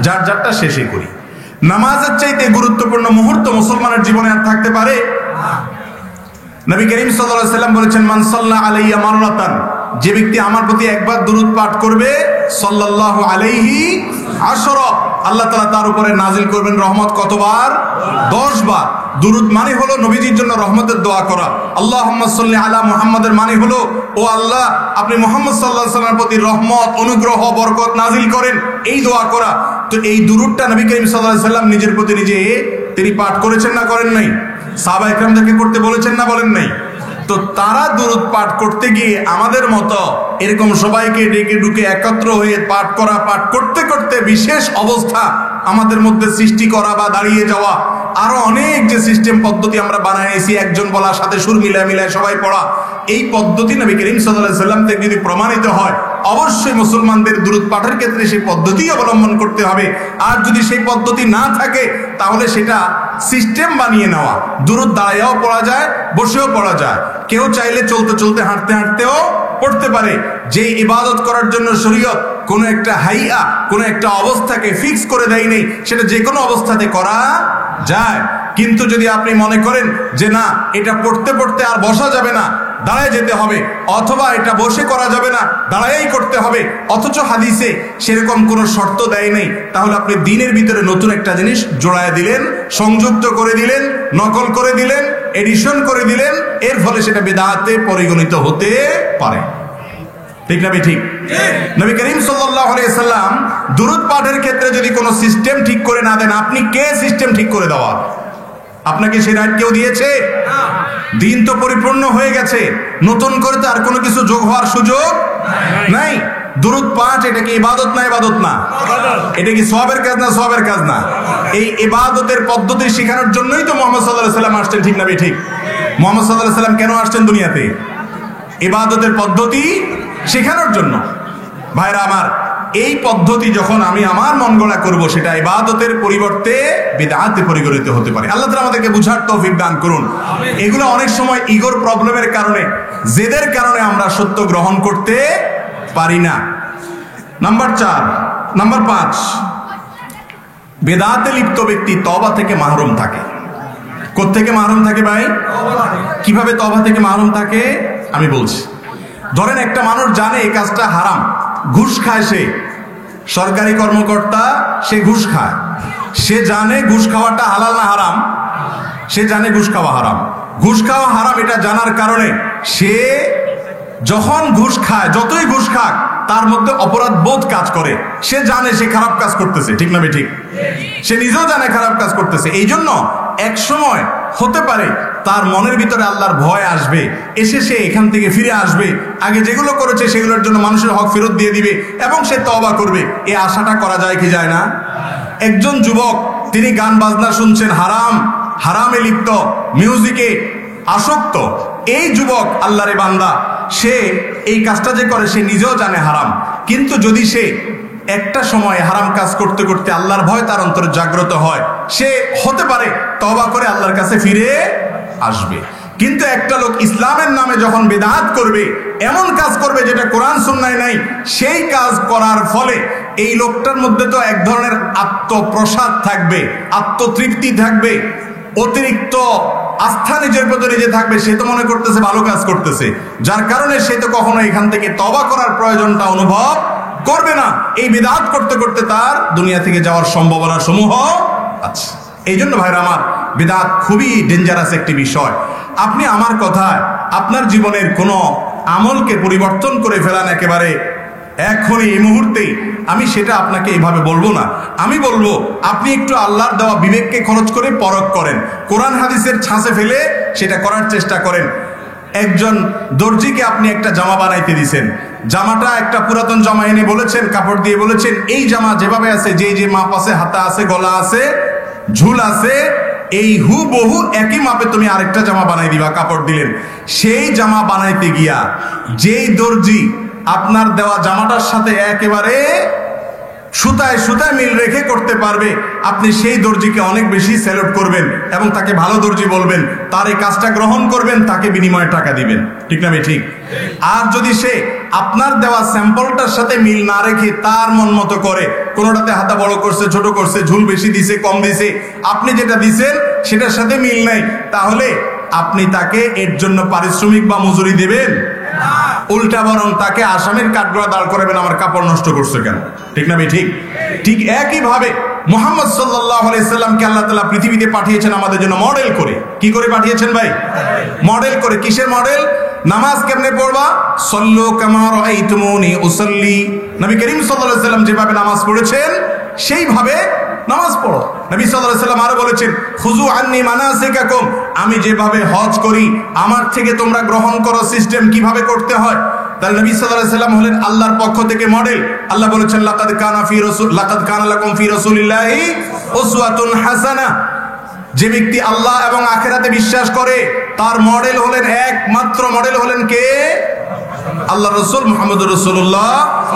Speaker 1: যারটা শেষে করি। নামাজের চাইতে গুরুত্বপূর্ণ মুহূর্ত মুসলমানের জীবনে আর থাকতে পারে? নবী করিম সাল্লাল্লাহু আলাইহি ওয়াসাল্লাম বলেছেন মান সাল্লা আলাইয়া মাররাতান যে ব্যক্তি আমার প্রতি একবার দুরূদ পাঠ করবে সাল্লাল্লাহু আলাইহি আশরা, আল্লাহ তাআলা তার উপরে নাজিল করবেন রহমত কতবার? 10 বার। দুরূদ মানে হলো নবীজির জন্য রহমতের দোয়া করা। আল্লাহুম্মা সাল্লি আলা মুহাম্মাদের মানে হলো, ও আল্লাহ আপনি মুহাম্মদ সাল্লাল্লাহু আলাইহি ওয়াসাল্লামের প্রতি রহমত, অনুগ্রহ, বরকত নাজিল করেন, এই দোয়া করা। তো এই দুরূদটা নবী করিম সাল্লাল্লাহু আলাইহি ওয়াসাল্লাম নিজের প্রতি নিজে তিনি পাঠ করেছেন না করেন নাই? সাহাবায়ে কেরামদেরকে করতে বলেছেন না বলেন নাই? তো তারা দুরূদ পাঠ করতে গিয়ে আমাদের মতো এরকম সবাইকে ডেকে ডুকে একত্র হয়ে পাঠ করতে করতে বিশেষ অবস্থা আমাদের মধ্যে সৃষ্টি করা বা দাঁড়িয়ে যাওয়া, আরো অনেক যে সিস্টেম পদ্ধতি আমরা বানাইছি, একজন বলার সাথে সুর মিলায় সবাই পড়া, এই পদ্ধতি নবী করিম সাল্লাল্লাহু আলাইহি ওয়াসাল্লাম থেকে যদি প্রমাণিত হয়, অবশ্যই মুসলমানদের দুরূদ পাঠের ক্ষেত্রে সেই পদ্ধতি অবলম্বন করতে হবে। আর যদি সেই পদ্ধতি না থাকে তাহলে সেটা সিস্টেম বানিয়ে নেওয়া। দুরূদ দাঁড়ায়ও পড়া যায়, বসেও পড়া যায়, কেউ চাইলে চলতে চলতে হাঁটতে হাঁটতেও পড়তে পারে। যে ইবাদত করার জন্য শরীয়ত কোনো একটা হাইয়া, কোনো একটা অবস্থাকে ফিক্স করে দেয় নেই, সেটা যে কোনো অবস্থাতে করা যায়। কিন্তু যদি আপনি মনে করেন যে না, এটা পড়তে পড়তে আর বসা যাবে না, দাঁড়ায় যেতে হবে, অথবা এটা বসে করা যাবে না, দাঁড়ায়েই করতে হবে, অথচ হাদিসে সেরকম কোনো শর্ত দেয় নেই, তাহলে আপনি দিনের ভিতরে নতুন একটা জিনিস জোড়ায় দিলেন, সংযুক্ত করে দিলেন, নকল করে দিলেন, এডিশন করে দিলেন, এর ফলে সেটা বিদআতে পরিগণিত হতে পারে। ঠিক না ঠিক? নবী করিম সাল্লাল্লাহু আলাইহি ওয়াসাল্লাম দুরূদ পাঠের ক্ষেত্রে যদি কোনো সিস্টেম ঠিক করে না দেন, আপনি কে সিস্টেম ঠিক করে দেওয়া? আপনাকে সেই রাইট কেউ দিয়েছে? দিন তো পরিপূর্ণ হয়ে গেছে, নতুন করে তো আর কোনো কিছু যোগ হওয়ার সুযোগ নাই। দুরূদ পাঠ এটা কি ইবাদত না? ইবাদত না? এটা কি সওয়াবের কাজ না? সওয়াবের কাজ না? এই ইবাদতের পদ্ধতি শেখানোর জন্যই তো মুহাম্মদ সাল্লাল্লাহু আলাইহি ওয়াসাল্লাম আসছেন। ঠিক না ঠিক? মুহাম্মদ সাল্লাল্লাহু আলাইহি ওয়াসাল্লাম কেন আসছেন দুনিয়াতে? ইবাদতের পদ্ধতি শেখানোর জন্য। ভাইরা আমার, এই পদ্ধতি যখন আমি আমার মন গড়া করবো, সেটা ইবাদতের পরিবর্তে বিদআতে পরিগণিত হতে পারে। আল্লাহ তাআলা আমাদেরকে বুঝার তৌফিক দান করুন। এগুলো অনেক সময় ইগোর প্রবলেমের কারণে, জেদের কারণে আমরা সত্য গ্রহণ করতে পারি না। নাম্বার 5, বিদআতে লিপ্ত ব্যক্তি তওবা থেকে মাহরুম থাকে। কোত্থেকে মাহরুম থাকে ভাই? কিভাবে তওবা থেকে মাহরুম থাকে আমি বলছি। ধরেন একটা মানুষ জানে এই কাজটা হারাম, ঘুষ খায়, সে সরকারি কর্মকর্তা, সে ঘুষ খায়, সে জানে ঘুষ খাওয়াটা হালাল না হারাম, সে জানে ঘুষ খাওয়া হারাম। ঘুষ খাওয়া হারাম এটা জানার কারণে সে যখন ঘুষ খায়, যতই ঘুষ খাক, তার মধ্যে অপরাধ বোধ কাজ করে। সে জানে সে খারাপ কাজ করতেছে। ঠিক না ঠিক? সে নিজেও জানে খারাপ কাজ করতেছে। এই জন্য এক সময় হতে পারে তার মনের ভিতরে আল্লাহর ভয় আসবে, এসে সে এখান থেকে ফিরে আসবে, আগে যেগুলো করেছে সেগুলোর জন্য মানুষের হক ফেরত দিয়ে দিবে এবং সে তওবা করবে। এই আশাটা করা যায় কি যায় না? একজন যুবক, তিনি গান বাজনা শুনছেন, হারামে লিপ্ত, মিউজিকে আসক্ত, এই যুবক আল্লাহরে বান্দা, সে এই কাজটা যে করে সে নিজেও জানে হারাম, কিন্তু যদি সে একটা সময় হারাম কাজ করতে করতে আল্লাহর ভয় তার অন্তরে জাগ্রত হয়, সে হতে পারে তওবা করে আল্লাহর কাছে ফিরে আসবে। কিন্তু একটা লোক ইসলামের নামে যখন বিদআত করবে, এমন কাজ করবে যেটা কোরআন সুন্নায় নাই, সেই কাজ করার ফলে এই লোকটার মধ্যে তো এক ধরনের আত্মপ্রসাদ থাকবে, আত্মতৃপ্তি থাকবে, অতিরিক্ত আস্থা নিজের প্রতি নিজে থাকবে। সে তো মনে করতেছে ভালো কাজ করতেছে, যার কারণে সে তো কখনো এখান থেকে তওবা করার প্রয়োজনটা অনুভব করবে না। এই বিদআত করতে করতে তার দুনিয়া থেকে যাওয়ার সম্ভাবনা সমূহ আছে। এই জন্য ভাইরা আমার, বিদআত খুবই ডেঞ্জারাস একটি বিষয়। আপনি আমার কথায় আপনার জীবনের কোনো আমলকে পরিবর্তন করে ফেলান একেবারে এখনই এই মুহূর্তেই, আমি সেটা আপনাকে এইভাবে বলবো না। আমি বলবো আপনি একটু আল্লাহর দেওয়া বিবেককে খরচ করে পরখ করেন, কোরআন হাদিসের ছাঁচে ফেলে সেটা করার চেষ্টা করেন। একজন দর্জিকে আপনি একটা জামা বানাইতে দিয়েছেন, জামাটা একটা পুরাতন জামা এনে বলেছেন, কাপড় দিয়ে বলেছেন এই জামা যেভাবে আছে, যে মাপ আছে, হাতা আছে, গলা আছে, ঝুল আছে, এই হুবহু একই মাপে তুমি আরেকটা জামা বানাই দিবা, কাপড় দিলেন। সেই জামা বানাইতে গিয়া যেই দর্জি আপনার দেওয়া জামাটার সাথে একেবারে সুতায় সুতায় মিল রেখে করতে পারবে, আপনি সেই দর্জিকে অনেক বেশি স্যালুট করবেন এবং তাকে ভালো দর্জি বলবেন, তার এই কাজটা গ্রহণ করবেন, তাকে বিনিময়ে টাকা দিবেন। ঠিক না ঠিক? আর যদি সে আপনার দেওয়া স্যাম্পলটার সাথে মিল না রেখে তার মন মতো করে, কোনোটাতে হাতা বড় করছে, ছোট করছে, ঝুল বেশি দিছে, কম দিছে, আপনি যেটা দিছেন সেটার সাথে মিল নাই, তাহলে আপনি তাকে এর জন্য পারিশ্রমিক বা মজুরি দেবেন উল্টা বরং তাকে আসামির কাঠগড়া দাঁড় করাবেন, আমার কাপড় নষ্ট করছে কেন। ঠিক না ভাই? ঠিক ঠিক একই ভাবে মুহাম্মদ সাল্লাল্লাহু আলাইহি সাল্লামকে আল্লাহ তাআলা পৃথিবীতে পাঠিয়েছেন আমাদের জন্য মডেল করে। কি করে পাঠিয়েছেন ভাই? মডেল করে। কিসের মডেল? নামাজ কেমনে পড়বা? সল্লু কামা রাআইতুমুনি উসাল্লি। নবী করিম সাল্লাল্লাহু আলাইহি সাল্লাম যেভাবে নামাজ পড়েছেন সেইভাবে নামাজ পড়ো। নবী সাল্লাল্লাহু আলাইহি সাল্লাম আরো বলেছেন, খুযু আন্নী মানাসিকাকুম, আমি যেভাবে হজ করি আমার থেকে তোমরা গ্রহণ করো সিস্টেম কিভাবে করতে হয়। তাহলে নবী সাল্লাল্লাহু আলাইহি সাল্লাম হলেন আল্লাহর পক্ষ থেকে মডেল। আল্লাহ বলেছেন, লাকাদ কানা লাকুম ফি রাসূলিল্লাহি উসওয়াতুন হাসানা। যে ব্যক্তি আল্লাহ এবং আখিরাতে বিশ্বাস করে তার মডেল হলেন, একমাত্র মডেল হলেন কে? আল্লাহ রাসূল মুহাম্মদুর রাসূলুল্লাহ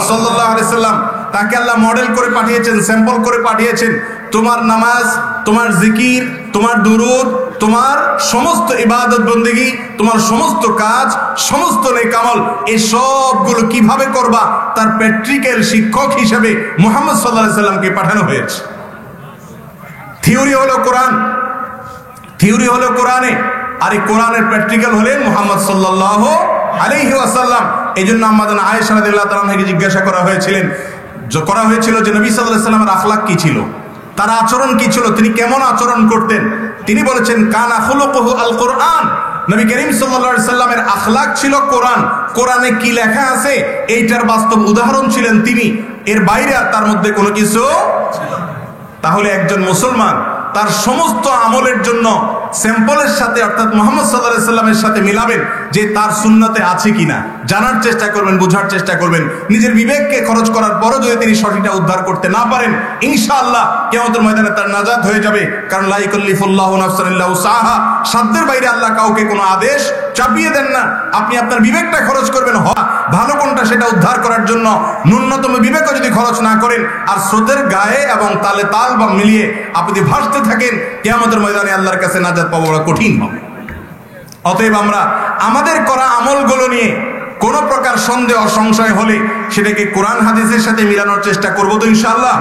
Speaker 1: সাল্লাল্লাহু আলাইহি সাল্লাম। তাকে আল্লাহ মডেল করে পাঠিয়েছেন, স্যাম্পল করে পাঠিয়েছেন। তোমার নামাজ, তোমার জিকির, তোমার দুরূদ, তোমার সমস্ত ইবাদত বন্দেগী, তোমার সমস্ত কাজ, সমস্ত নেক আমল, এই সবগুলো কিভাবে করবা তার প্র্যাকটিক্যাল শিক্ষক হিসেবে মুহাম্মদ সাল্লাল্লাহু আলাইহি সাল্লামকে পাঠানো হয়েছে। থিওরি হলো কোরআন, থিওরি হলো কোরআনে, আর এই কোরআনের প্র্যাকটিক্যাল হলেন মুহাম্মদ সাল্লাল্লাহু আলাইহি ওয়াসাল্লাম। এই জন্য আমাদের আয়েশা রাদিয়াল্লাহু তাআলা থেকে জিজ্ঞাসা করা হয়েছিল যে নবী সাল্লাল্লাহু আলাইহি সাল্লামের আখলাক কি ছিল, তার আচরণ কি ছিল, তিনি কেমন আচরণ করতেন। তিনি বলেছেন, কানা খুলুকুহু আল কোরআন। নবী করিম সাল্লাল্লাহু আলাইহি সাল্লামের আখলাক ছিল কোরআন। কোরআনে কি লেখা আছে এইটার বাস্তব উদাহরণ ছিলেন তিনি, এর বাইরে আর তার মধ্যে কোনো কিছু। তাহলে একজন মুসলমান তার সমস্ত আমলের জন্য স্যাম্পলের সাথে অর্থাৎ মুহাম্মদ সাল্লাল্লাহু আলাইহি সাল্লামের সাথে মিলাবেন যে তার সুন্নতে আছে কিনা, জানার চেষ্টা করবেন, বোঝার চেষ্টা করবেন। নিজের বিবেককে খরচ করার পরও যদি তিনি সঠিকটা উদ্ধার করতে না পারেন, ইনশাআল্লাহ কিয়ামতের ময়দানে তার নাজাত হয়ে যাবে। কারণ লা ইউকাল্লিফুল্লাহু নাফসান ইল্লা উসআহা, সাধ্যের বাইরে আল্লাহ কাউকে কোনো আদেশ চাপিয়ে দেন না। আপনি আপনার বিবেকটা খরচ করবেন ভালো কোনটা সেটা উদ্ধার করার জন্য। ন্যূনতম বিবেকও যদি খরচ না করেন আর স্রোতের গায়ে এবং তালে তাল বা মিলিয়ে আপনি ভাসতে থাকেন, কিয়ামতের ময়দানে আল্লাহর কাছে নাজাত পাওয়া বড় কঠিন হবে। অতএব আমরা আমাদের করা আমলগুলো নিয়ে কোন প্রকার সন্দেহ সংশয় হলে সেটাকে কোরআন হাদিসের সাথে মিলানোর চেষ্টা করব তো ইনশাআল্লাহ।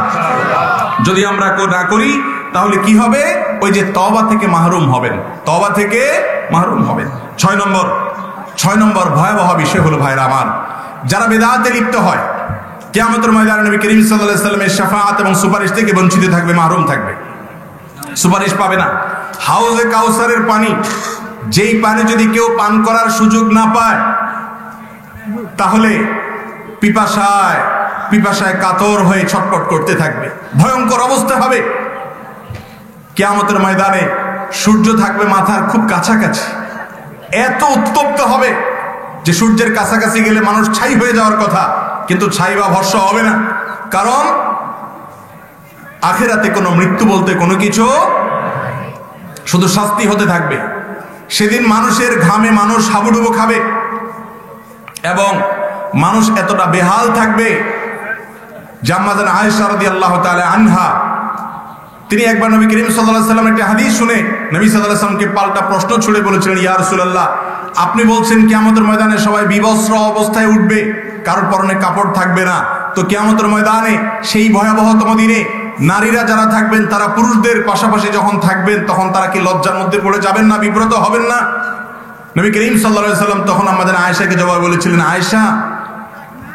Speaker 1: যদি আমরা না করি তাহলে কি হবে? ওই যে তওবা থেকে মাহরুম হবেন, তওবা থেকে মাহরুম হবেন। 6 নম্বর ভয়াবহ বিষয় হলো ভাইরা আমার, যারা বিদআতে লিপ্ত হয় কিয়ামতের ময়দানে নবী করিম সাল্লাল্লাহু আলাইহি সাল্লামের শাফাআত এবং সুপারিশ থেকে বঞ্চিত থাকবে, মাহরুম থাকবে, সুপারিশ পাবে না। হাউজে কাউসারের পানি, যেই পানি যদি কেউ পান করার সুযোগ না পায় তাহলে পিপাসায় কাতর হয়ে ছটফট করতে থাকবে, ভয়ঙ্কর অবস্থা হবে। কিয়ামতের ময়দানে সূর্য থাকবে মাথার খুব কাছাকাছি, এত উত্তপ্ত হবে যে সূর্যের কাছাকাছি গেলে মানুষ ছাই হয়ে যাওয়ার কথা, কিন্তু ছাই বা ভস্ম হবে না। কারণ আখিরাতে কোনো মৃত্যু বলতে কোনো কিছু, শুধু শাস্তি হতে থাকবে। সেদিন মানুষের ঘামে মানুষ হাবুডুবু খাবে এবং মানুষ এতটা বেহাল থাকবে। জাম্মাজান আয়েশা রাদিয়াল্লাহু তাআলা আনহা, তিনি একবার নবী করিম সাল্লাল্লাহু আলাইহি ওয়াসাল্লাম একটা হাদিস শুনে নবী সাল্লাল্লাহু আলাইহি ওয়াসাল্লামকে পাল্টা প্রশ্ন ছুড়ে বলেছিলেন, ইয়া রাসূলুল্লাহ, আপনি বলছেন কিয়ামতের ময়দানে সবাই বিবস্ত্র অবস্থায় উঠবে, কারোর পরনে কাপড় থাকবে না, তো কিয়ামতের ময়দানে সেই ভয়াবহতম দিনে নারীরা যারা থাকবেন তারা পুরুষদের পাশাপাশি যখন থাকবেন তখন তারা কি লজ্জার মধ্যে পড়ে যাবেন না, বিব্রত হবেন না? নবী করিম সাল্লাল্লাহু আলাইহি ওয়াসাল্লাম তখন আমাদের আয়েশাকে জবাব বলেছিলেন, আয়েশা,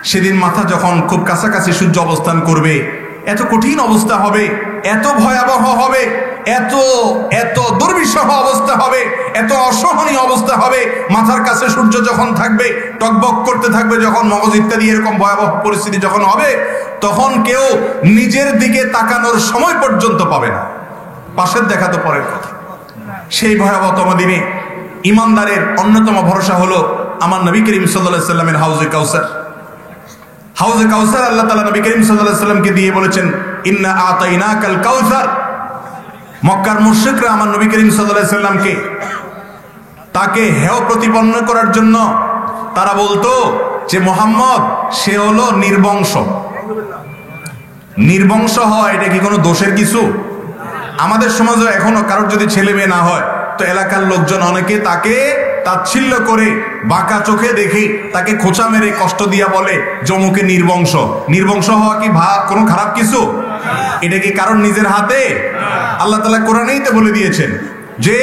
Speaker 1: সেদিন মাথা যখন খুব কাছাকাছি সূর্য অবস্থান করবে, এত কঠিন অবস্থা হবে, এত ভয়াবহ হবে, এত দুর্বিষহ অবস্থা হবে, এত অসহনীয় অবস্থা হবে। মাথার কাছে সূর্য যখন থাকবে, টকবক করতে থাকবে, যখন মগজ ইত্যাদি এরকম ভয়াবহ পরিস্থিতি যখন হবে, তখন কেউ নিজের দিকে তাকানোর সময় পর্যন্ত পাবে না। পাশের দেখা তো পরের কথা। সেই ভয়াবহতম দিনে ইমানদারের অন্যতম ভরসা হলো আমার নবী করিম সাল্লাল্লাহু আলাইহি ওয়াসাল্লামের হাউজে কাউসার। হাউজে কাউসার আল্লাহ তাআলা নবী করিম সাল্লাল্লাহু আলাইহি ওয়াসাল্লামকে দিয়ে বলেছেন, ইন্না আতাইনাকাল কাউসার। মক্কার মুশরিকরা আমার নবী করিম সাল্লাল্লাহু আলাইহি ওয়াসাল্লামকে তাকে হেয় প্রতিপন্ন করার জন্য তারা বলতো যে মুহাম্মদ সে হলো নির্বংশ। নির্বংশ হয় এটা কি কোনো দোষের কিছু? আমাদের সমাজে এখনো কারোর যদি ছেলে মেয়ে না হয় তো এলাকার লোকজন অনেকে তাকে তাচ্ছিল্য করে বাঁকা চোখে দেখে তাকে খোঁচা মেরে কষ্ট দিয়া বলে জমুকে নির্বংশ। নির্বংশ হওয়া কি কোনো খারাপ কিছু? এটা কি কারণ নিজের হাতে? আল্লাহ তাআলা কোরআনেই তো বলে দিয়েছেন যে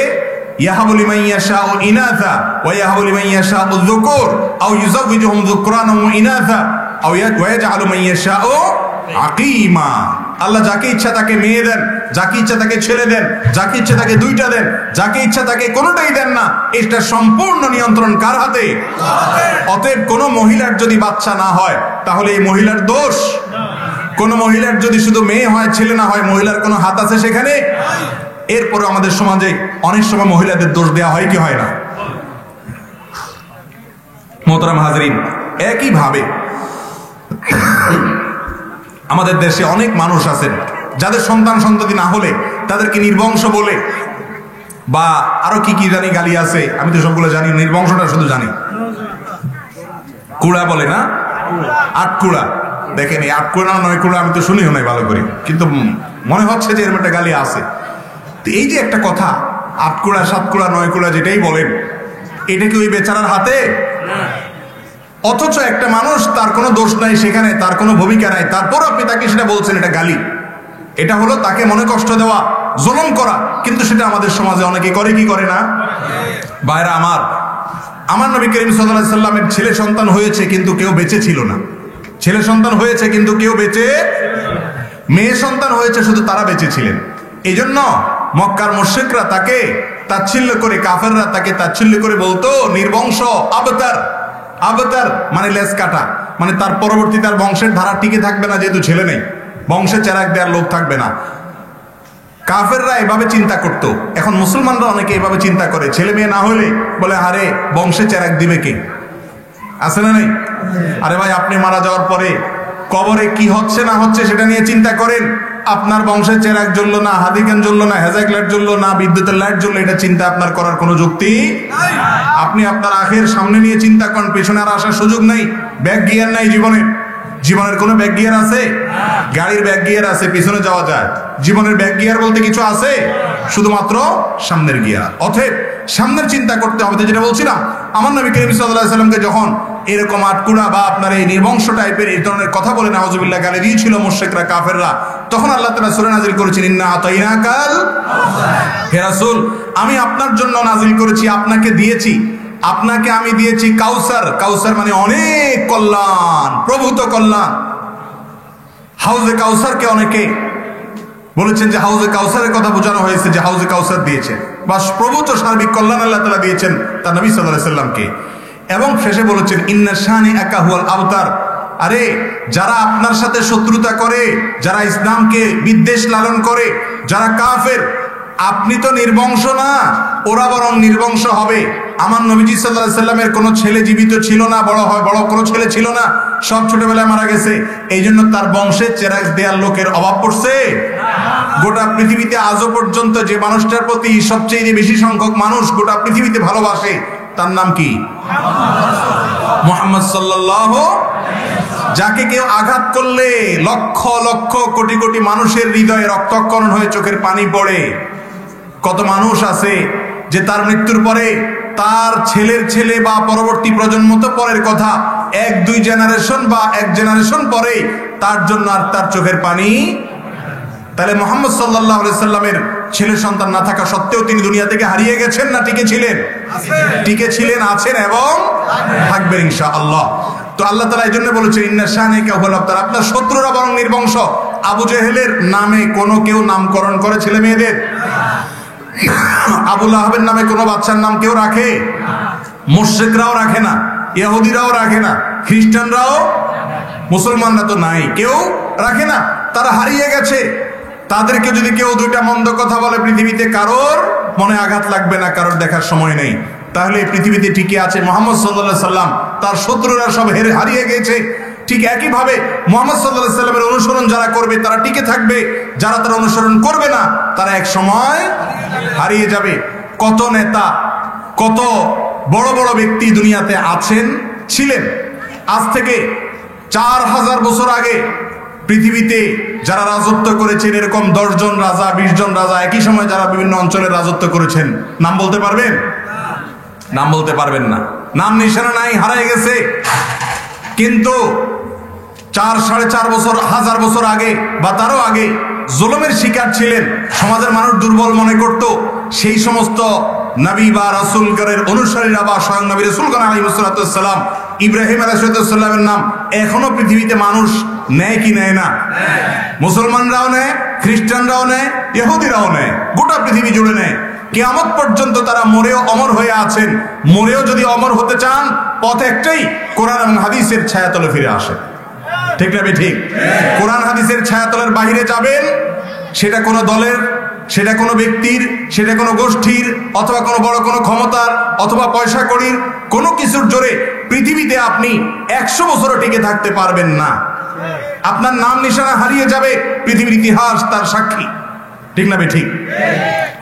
Speaker 1: ইয়াহাবু লিমান ইয়াশাউ ইনাথা ওয়া ইয়াহাবু লিমান যাও যুকুর আও ইউযাওয়িজুহুম যুকরানান ওয়া ইনাথা আও ইয়াজআলু মান ইয়াশাউ আকিমা। আল্লাহ যাকে ইচ্ছা তাকে মেয়ে দেন, যাকে ইচ্ছা তাকে ছেলে দেন, যাকে ইচ্ছা তাকে দুইটা দেন, যাকে ইচ্ছা তাকে কোনোটাই দেন না। এটা সম্পূর্ণ নিয়ন্ত্রণ কার হাতে? অতএব কোন মহিলার যদি বাচ্চা না হয় তাহলে এই মহিলার দোষ। কোন মহিলার যদি শুধু মেয়ে হয় ছেলে না হয়, মহিলার কোনো হাত আছে সেখানে? এরপরে আমাদের সমাজে অনেক সময় মহিলাদের দোষ দেওয়া হয় কি হয় না? মোহতারাম হাজরিন, একই ভাবে আমাদের দেশে অনেক মানুষ আছেন যাদের সন্তান সন্ততি না হলে তাদেরকে নির্বংশ বলে, বা আরো কি কি জানি গালি আছে, আমি তো সবগুলো জানি, নির্বংশটা শুধু জানি। কুড়া বলে না, আটকুড়া। দেখেন এই আটকুড়া নয় কুড়া আমি তো শুনিও নাই ভালো করে, কিন্তু মনে হচ্ছে যে এর একটা গালি আছে। তো এই যে একটা কথা, আটকুড়া সাতকুড়া নয়কুড়া যেটাই বলেন, এটা কি ওই বেচারার হাতে? অথচ একটা মানুষ, তার কোনো দোষ নাই সেখানে, তার কোনো ভূমিকা নাই, তারপর আপনি তাকে সেটা বলছেন এটা গালি। এটা হলো তাকে মনে কষ্ট দেওয়া, জুলুম করা। কিন্তু সেটা আমাদের সমাজে অনেকে করে কি করে না? ভাইরা আমার নবী করিম সাল্লাল্লাহু আলাইহি সাল্লামের ছেলে সন্তান হয়েছে কিন্তু কেউ বেঁচে ছিল না। ছেলে সন্তান হয়েছে কিন্তু কেউ বেঁচে, মেয়ে সন্তান হয়েছে শুধু তারা বেঁচে ছিলেন। এই জন্য মক্কার মুশরিকরা তাকে তাচ্ছিল্য করে, কাফেররা তাকে তাচ্ছিল্য করে বলতো নির্বংশ, আবতার। আবতার মানে লেজ কাটা, মানে তার পরবর্তী তার বংশের ধারা টিকে থাকবে না, যেহেতু ছেলে নেই, বংশে চেরাগ দেওয়ার লোক থাকবে না। কাফেররা এভাবে চিন্তা করত। এখন মুসলমানরা অনেকে এভাবে চিন্তা করে, ছেলে মেয়ে না হলে বলে আরে বংশে চেরাগ দিবে কে? আছে না নেই? আরে ভাই, আপনি মারা যাওয়ার পরে কবরে কি হচ্ছে না হচ্ছে সেটা নিয়ে চিন্তা করেন। আপনার বংশের চেরাগ জ্বললো না, হাদিকেন জ্বললো না, হেজাক লাইট জ্বললো না, বিদ্যুতের লাইট জ্বললো, এটা চিন্তা আপনার করার কোনো যুক্তি। আপনি আপনার আখের সামনে নিয়ে চিন্তা করেন, পেছনে আর আসার সুযোগ নাই। ব্যাক গিয়ার নাই জীবনের কোনো ব্যাক গিয়ার আছে? গাড়ির ব্যাক গিয়ার আছে, পিছনে যাওয়া যায়। জীবনের ব্যাক গিয়ার বলতে কিছু আছে? শুধুমাত্র সামনের গিয়ার। অতএব সামনের চিন্তা করতে হবে। যেটা বলছিলাম, আমার নবী করিম সাল্লাল্লাহু আলাইহি সাল্লামকে যখন এরকম আটকুড়া বা আপনার এই নির্বংশ টাইপের এই ধরনের কথা বলে নাউজুবিল্লাহ গালি দিয়েছিল মুশরিকরা, কাফেররা, তখন আল্লাহ তাআলা সূরা নাজিল করেছেন, ইন্না আতাইনাকাল, হে রাসূল আমি আপনার জন্য নাজিল করেছি, আপনাকে দিয়েছি, আপনাকে আমি দিয়েছি কাউসার। কাউসার মানে অনেক কল্যাণ, প্রভূত কল্যাণ। হাউজে কাউসারকে অনেকে বলেছেন যে হাউজে কাউসারের কথা বোঝানো হয়েছে যে হাউজে কাউসার দিয়েছেন, বা প্রভূত সার্বিক কল্যাণ আল্লাহ তাআলা দিয়েছেন তার নবী সাল্লাল্লাহু আলাইহি সাল্লামকে। এবং শেষে বলেছেন ইন্না শানিআকা হুয়াল আবতার। আরে যারা আপনার সাথে শত্রুতা করে, যারা ইসলামকে বিদ্বেষ লালন করে, যারা কাফের, আপনি তো নির্বংশ না, ওরা বরং নির্বংশ হবে। আমার নবীজি সাল্লাল্লাহু আলাইহি সাল্লামের কোনো ছেলে জীবিত ছিল না, বড় কোনো ছেলে ছিল না, সব ছোটবেলায় মারা গেছে। এই জন্য তার বংশে চেরাগ দেওয়ার লোকের অভাব পড়ছে। গোটা পৃথিবীতে আজও পর্যন্ত যে মানুষটার প্রতি সবচেয়ে বেশি সংখ্যক মানুষ গোটা পৃথিবীতে ভালোবাসে, তার নাম কি? মুহাম্মদ সাল্লাল্লাহু। যাকে কেউ আঘাত করলে লক্ষ লক্ষ কোটি কোটি মানুষের হৃদয়ে রক্তক্ষরণ হয়ে চোখের পানি পড়ে। কত মানুষ আছে যে তার মৃত্যুর পরে তার ছেলের ছেলে বা পরবর্তী প্রজন্ম তো পরের কথা, এক দুই জেনারেশন বা এক জেনারেশন পরে তার জন্য আর তার চোখের পানি। তাহলে মুহাম্মদ সাল্লাল্লাহু আলাইহি সাল্লামের ছেলে সন্তান না থাকা সত্ত্বেও তিনি দুনিয়া থেকে হারিয়ে গেছেন না টিকে ছিলেন? টিকে ছিলেন, আছেন এবং থাকবেন ইনশাআল্লাহ। তো আল্লাহ তাআলা এই জন্য বলেছেন ইন্না শানিআকা হুয়াল আবতার। আপনার শত্রুরা বরং নির্বংশ। আবু জেহেলের নামে কোনো কেউ নামকরণ করে ছেলে মেয়েদের? আবু লাহাবের নামে কোনো বাচ্চার নাম কেউ রাখে? মুশরিকরাও রাখে না, ইহুদিরাও রাখে না, খ্রিস্টানরাও, মুসলমানরা তো নাই, কেউ রাখে না। তারা হারিয়ে গেছে। তাদেরকে যদি কেউ দুইটা মন্দ কথা বলে পৃথিবীতে কারোর মনে আঘাত লাগবে না, কারোর দেখার সময় নেই। তাহলে পৃথিবীতে টিকে আছে মুহাম্মদ সাল্লাল্লাহু আলাইহি সাল্লাম, তার শত্রুরা সব হারিয়ে গেছে। ঠিক একই ভাবে মুহাম্মদ সাল্লাল্লাহু আলাইহি সাল্লামের অনুসরণ যারা করবে তারা টিকে থাকবে, যারা তার অনুসরণ করবে না তারা এক সময় হারিয়ে যাবে। কত নেতা, কত বড় বড় ব্যক্তি দুনিয়াতে আছেন, ছিলেন। আজ থেকে 4000 বছর আগে পৃথিবীতে যারা রাজত্ব করেছেন, এরকম 10 জন রাজা, 20 জন রাজা একই সময় যারা বিভিন্ন অঞ্চলে রাজত্ব করেছেন, নাম বলতে পারবেন? নাম বলতে পারবেন না, নাম নিশানা নাই, হারিয়ে গেছে। কিন্তু 4-4.5 বছর, 1000 বছর আগে বা তারও আগে জুলুমের শিকার ছিলেন, সমাজের মানুষ দুর্বল মনে করত, সেই সমস্ত নবী বা রাসূলগণের অনুসারীরা বা স্বয়ং নবী রাসূলগণ আলাইহিস সালাম ইব্রাহিম আলাইহিস সালামের নাম এখনো পৃথিবীতে মানুষ নেয় কি নেয় না? মুসলমানরাও নেয়, খ্রিস্টানরাও নেয়, ইহুদিরাও নেয়, গোটা পৃথিবী জুড়ে নেয়। কিয়ামত পর্যন্ত তারা মরেও অমর হয়ে আছেন। মরেও যদি অমর হতে চান, পথ একটাই, কোরআন এবং হাদিসের ছায়াতলে ফিরে আসে। ঠিক না ঠিক? কোরআন হাদিসের ছায়াতলের বাইরে যাবেন, সেটা কোনো দলের, সেটা কোনো ব্যক্তির, সেটা কোনো গোষ্ঠীর, অথবা কোনো বড় কোনো ক্ষমতার, অথবা পয়সা কড়ির কোনো কিছুর জোরে পৃথিবীতে আপনি 100 বছরও টিকে থাকতে পারবেন না। আপনার নাম নিশানা হারিয়ে যাবে, পৃথিবীর ইতিহাস তার সাক্ষী। ঠিক না ঠিক?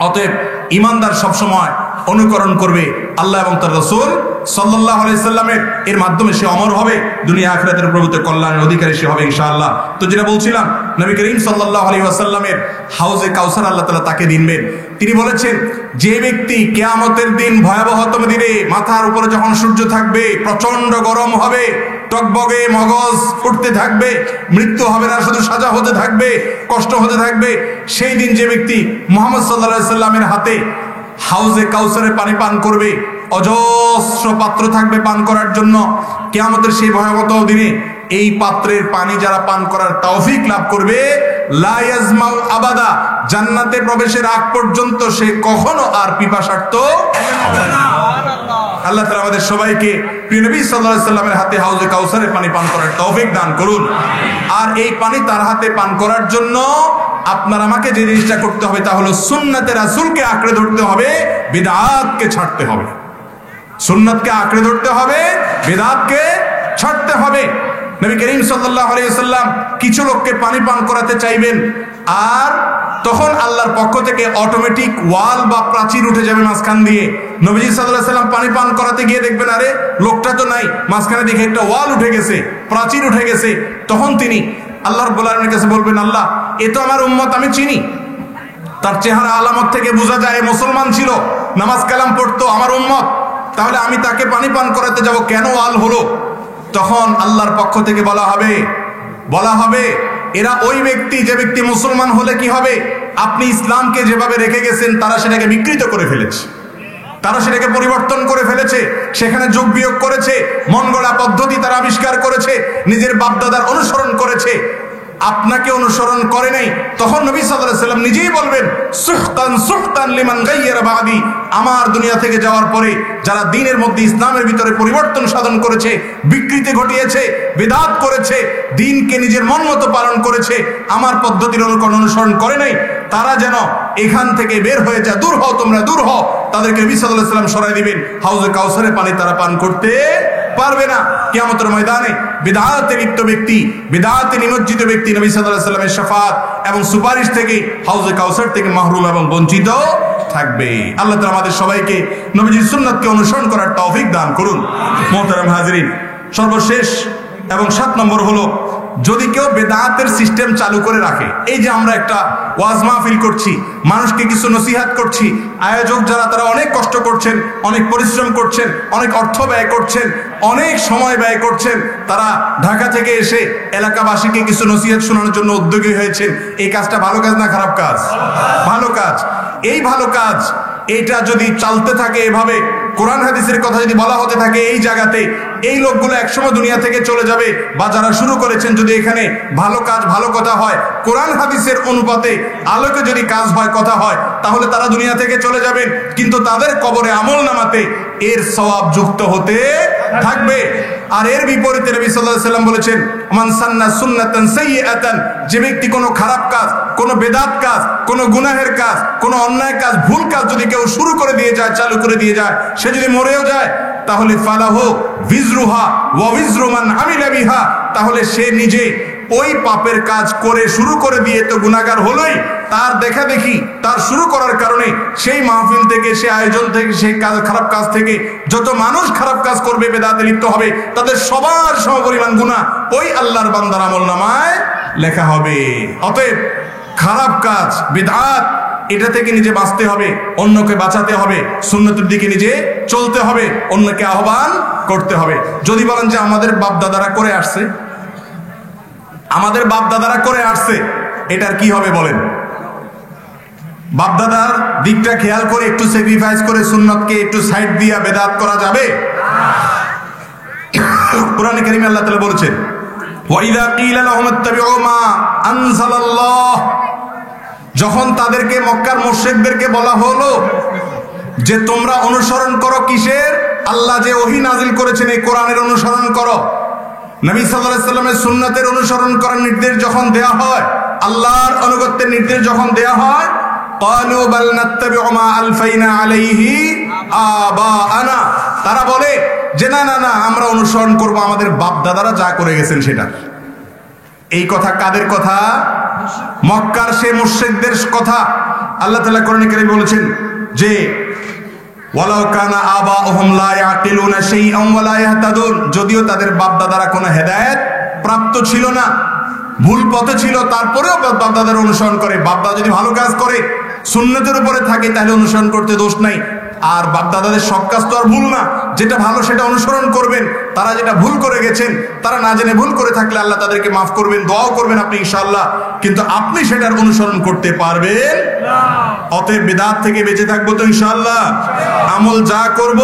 Speaker 1: অতএব ইমানদার সবসময় অনুকরণ করবে আল্লাহ এবং তার রাসূল সাল্লাল্লাহু আলাইহি সাল্লামের। এর মাধ্যমে সে অমর হবে, দুনিয়া আখিরাতের প্রভূত কল্যাণের অধিকারী সে হবে ইনশাআল্লাহ। তো যেটা বলছিলাম, নবী করিম সাল্লাল্লাহু আলাইহি ওয়াসাল্লামের হাউজে কাউসার আল্লাহ তাআলা তাকে দিবেন। তিনি বলেছেন, যে ব্যক্তি কিয়ামতের দিন ভয়াবহতম দিনে মাথার উপরে যখন সূর্য থাকবে, প্রচন্ড গরম হবে, টকবগে মগজ উঠতে থাকবে, মৃত্যু হবে না, শুধু সাজা হতে থাকবে, কষ্ট হতে থাকবে, সেই দিন যে ব্যক্তি মুহাম্মদ সাল্লাল্লাহু আলাইহি সাল্লামের হাতে হাউজে কাউসারের পানি পান করবে, অজস্র পাত্র থাকবে পান করার জন্য। কিয়ামতের সেই ভয়াবহ দিনে এই পাত্রের পানি যারা পান করার তৌফিক লাভ করবে, লা ইয়াজমাউ আবাদা, জান্নাতে প্রবেশের আগ পর্যন্ত সে কখনো আর পিপাসার্ত হবে না। আল্লাহ তাআলা আমাদের সবাইকে প্রিয় নবী সাল্লাল্লাহু আলাইহি সাল্লামের হাতে হাউজে কাউসারের পানি পান করার তৌফিক দান করুন। আর এই পানি তার হাতে পান করার জন্য আপনার আমাকে যে জিনিসটা করতে হবে তা হলো সুন্নাতে রাসূলকে আঁকড়ে ধরতে হবে, বিদআতকে ছাড়তে হবে। সুন্নাতকে আঁকড়ে ধরতে হবে, বিদআতকে ছাড়তে হবে। নবী করিম সাল্লাল্লাহু আলাইহি ওয়াসাল্লাম কিছু লোককে পানি পান করাতে চাইবেন, আর তখন আল্লাহর পক্ষ থেকে অটোমেটিক ওয়াল বা প্রাচীর উঠে যাবে মাঝখান দিয়ে। নবীজি সাল্লাল্লাহু আলাইহি ওয়াসাল্লাম পানি পান করাতে গিয়ে দেখবেন, আরে লোকটা তো নাই, মাঝখানে দেখে একটা ওয়াল উঠে গেছে, প্রাচীর উঠে গেছে। তখন তিনি আল্লাহ রাব্বুল আলামিনের কাছে বলবেন, আল্লাহ, এ তো আমার উম্মত, আমি চিনি, তার চেহারা আলামত থেকে বোঝা যায় মুসলমান ছিল, নামাজ কালাম পড়তো, আমার উম্মত, তাহলে আমি তাকে পানি পান করাতে যাব, কেন ওয়াল হলো? তখন আল্লাহর পক্ষ থেকে বলা হবে এরা ওই ব্যক্তি, যে ব্যক্তি মুসলমান হলে কি হবে, আপনি ইসলামকে যেভাবে রেখে গেছেন তারা সেটাকে বিকৃত করে ফেলেছে, তারা সেটাকে পরিবর্তন করে ফেলেছে, সেখানে যোগ বিয়োগ করেছে, মন গড়া পদ্ধতি তারা আবিষ্কার করেছে, নিজের বাপদাদার অনুসরণ করেছে, আপনাকে অনুসরণ করে নাই। তখন নবী সাল্লাল্লাহু আলাইহি ওয়াসাল্লাম নিজেই বলবেন, সুহতান সুহতান লিমান গায়্যারা বাদি, আমার দুনিয়া থেকে যাওয়ার পরে যারা দ্বীনের মধ্যে ইসলামের ভিতরে পরিবর্তন সাধন করেছে, বিকৃতি ঘটিয়েছে, বিদআত করেছে, দ্বীনকে নিজের মন মতো পালন করেছে, আমার পদ্ধতির অনুসরণ করে নাই, তারা যেন এখান থেকে বের হয়ে যায়, দূর হও, তোমরা দূর হও। তাদেরকে নবী সাল্লাল্লাহু আলাইহি ওয়াসাল্লাম সরাই দিবেন, হাউজে কাউসারের পানি তারা পান করতে পারবে না। কিয়ামতের ময়দানে বিদআতে লিপ্ত ব্যক্তি, বিদআতে নিমজ্জিত ব্যক্তি নবী সাল্লাল্লাহু আলাইহি ওয়াসাল্লামের শাফাআত এবং সুপারিশ থেকে, হাউজে কাউসার থেকে মাহরুম এবং বঞ্চিত থাকবে। আল্লাহ তাআলা আমাদের সবাইকে নবীজির সুন্নাতকে অনুসরণ করার তৌফিক দান করুন। মুহতারাম হাজিরিন, সর্বশেষ এবং 7 নম্বর হলো, যদি কেউ বেদাতের সিস্টেম চালু করে রাখে, এই যে আমরা একটা ওয়াজ মাহফিল করছি, মানুষকে কিছু নসিহাত করছি, আয়োজক যারা তারা অনেক কষ্ট করছেন, অনেক পরিশ্রম করছেন, অনেক অর্থ ব্যয় করছেন, অনেক সময় ব্যয় করছেন, তারা ঢাকা থেকে এসে এলাকাবাসীকে কিছু নসিহত শোনানোর জন্য উদ্যোগী হয়েছেন। এই কাজটা ভালো কাজ না খারাপ কাজ? ভালো কাজ। এই ভালো কাজ এইটা যদি চলতে থাকে, এভাবে কোরআন হাদিসের কথা যদি বলা হতে থাকে এই জায়গাতে, এই লোকগুলো একসময় দুনিয়া থেকে চলে যাবে। বা যারা শুরু করেছেন, যদি এখানে ভালো কাজ, ভালো কথা হয়, কোরআন হাদিসের অনুপাতে আলোকে যদি কাজ হয়, কথা হয়, তাহলে তারা দুনিয়া থেকে চলে যাবেন, কিন্তু তাদের কবরে আমল নামাতে এর সওয়াব যুক্ত হতে থাকবে। আর এর বিপরীতে নবী সাল্লাল্লাহু আলাইহি ওয়াসাল্লাম বলেছেন, মান সান্না সুন্নাতান সাইয়্যাতান, যে ব্যক্তি কোনো খারাপ কাজ, কোনো বেদাত কাজ, কোনো গুনাহের কাজ, কোনো অন্যায় কাজ, ভুল কাজ যদি কেউ শুরু করে দিয়ে যায়, চালু করে দিয়ে যায়, সে যদি মরেও যায়, তাহলে ফালাহু বিজরুহা ওয়া বিজরু মান আমিলা বিহা, তাহলে সে নিজে ওই পাপের কাজ করে শুরু করে দিয়ে তো গুনাহগার হলোই, তার দেখা দেখি, তার শুরু করার কারণে সেই মাহফিল থেকে, সেই আয়োজন থেকে, সেই খারাপ কাজ থেকে যত মানুষ খারাপ কাজ করবে, বেদাতে লিপ্ত হবে, তাদের সবার সমপরিমাণ গুনাহ ওই আল্লাহর বান্দার আমলনামায় লেখা হবে। অতএব খারাপ কাজ, বিদআত, এটা থেকে নিজে বাঁচতে হবে, অন্যকে বাঁচাতে হবে, সুন্নতের দিকে নিজে চলতে হবে, অন্যকে আহ্বান করতে হবে। যদি বলেন যে আমাদের বাপ দাদারা করে আসছে, আমাদের বাপ দাদারা করে আসছে, এটার কি হবে বলেন? বাপদাদার দিকটা খেয়াল করে একটু স্যাক্রিফাইস করে সুন্নতকে একটু সাইড দিয়া বেদাত করা যাবে? কোরআনে কারিমে আল্লাহ তাআলা বলেছেন, ওয়াইদা কিলা লাহুম ইত্তাবিউ মা আনজালাল্লাহ, যখন তাদেরকে মক্কার মুশরিকদেরকে বলা হলো যে তোমরা অনুসরণ করো কিসের? আল্লাহ যে ওহী নাজিল করেছেন এই কোরআনের অনুসরণ করো। নবী সাল্লাল্লাহু আলাইহি সাল্লামের সুন্নাতের অনুসরণ করার নির্দেশ যখন দেয়া হয়, আল্লাহর আনুগত্যের নির্দেশ যখন দেয়া হয়, ক্বালু বাল নাত্তাবিউ মা আলফাইনা আলাইহি আবাআনা, তারা বলে যে না না না, আমরা অনুসরণ করব আমাদের বাপ দাদারা যা করে গেছেন সেটা। এই কথা কাদের কথা? মক্কার সেই মুশরিকদের কথা। আল্লাহ তাআলা কোরআনে কারীমে বলেছেন যে ওয়ালাউ কানা আবাউহুম লা ইয়াকিলুনা শাইআন ওয়া লা ইয়াহতাদুন, যদিও তাদের বাপ দাদারা কোনো হেদায়েত প্রাপ্ত ছিল না, ভুল পথে ছিল, তারপরেও বাপ দাদার অনুসরণ করে। বাপ দাদা যদি ভালো কাজ করে, সুন্নতের উপরে থাকে, তাহলে অনুসরণ করতে দোষ নাই। আর বাপ দাদাদের সব কাজ তো আর ভুল না, যেটা ভালো সেটা অনুসরণ করবেন। তারা যেটা ভুল করে গেছেন, তারা না জেনে ভুল করে থাকলে আল্লাহ তাদেরকে মাফ করবেন, দোয়াও করবেন আপনি ইনশাআল্লাহ, কিন্তু আপনি সেটার অনুসরণ করতে পারবেন না। অতএব বিদআত থেকে বেঁচে থাকবো তো ইনশাআল্লাহ। আমল যা করব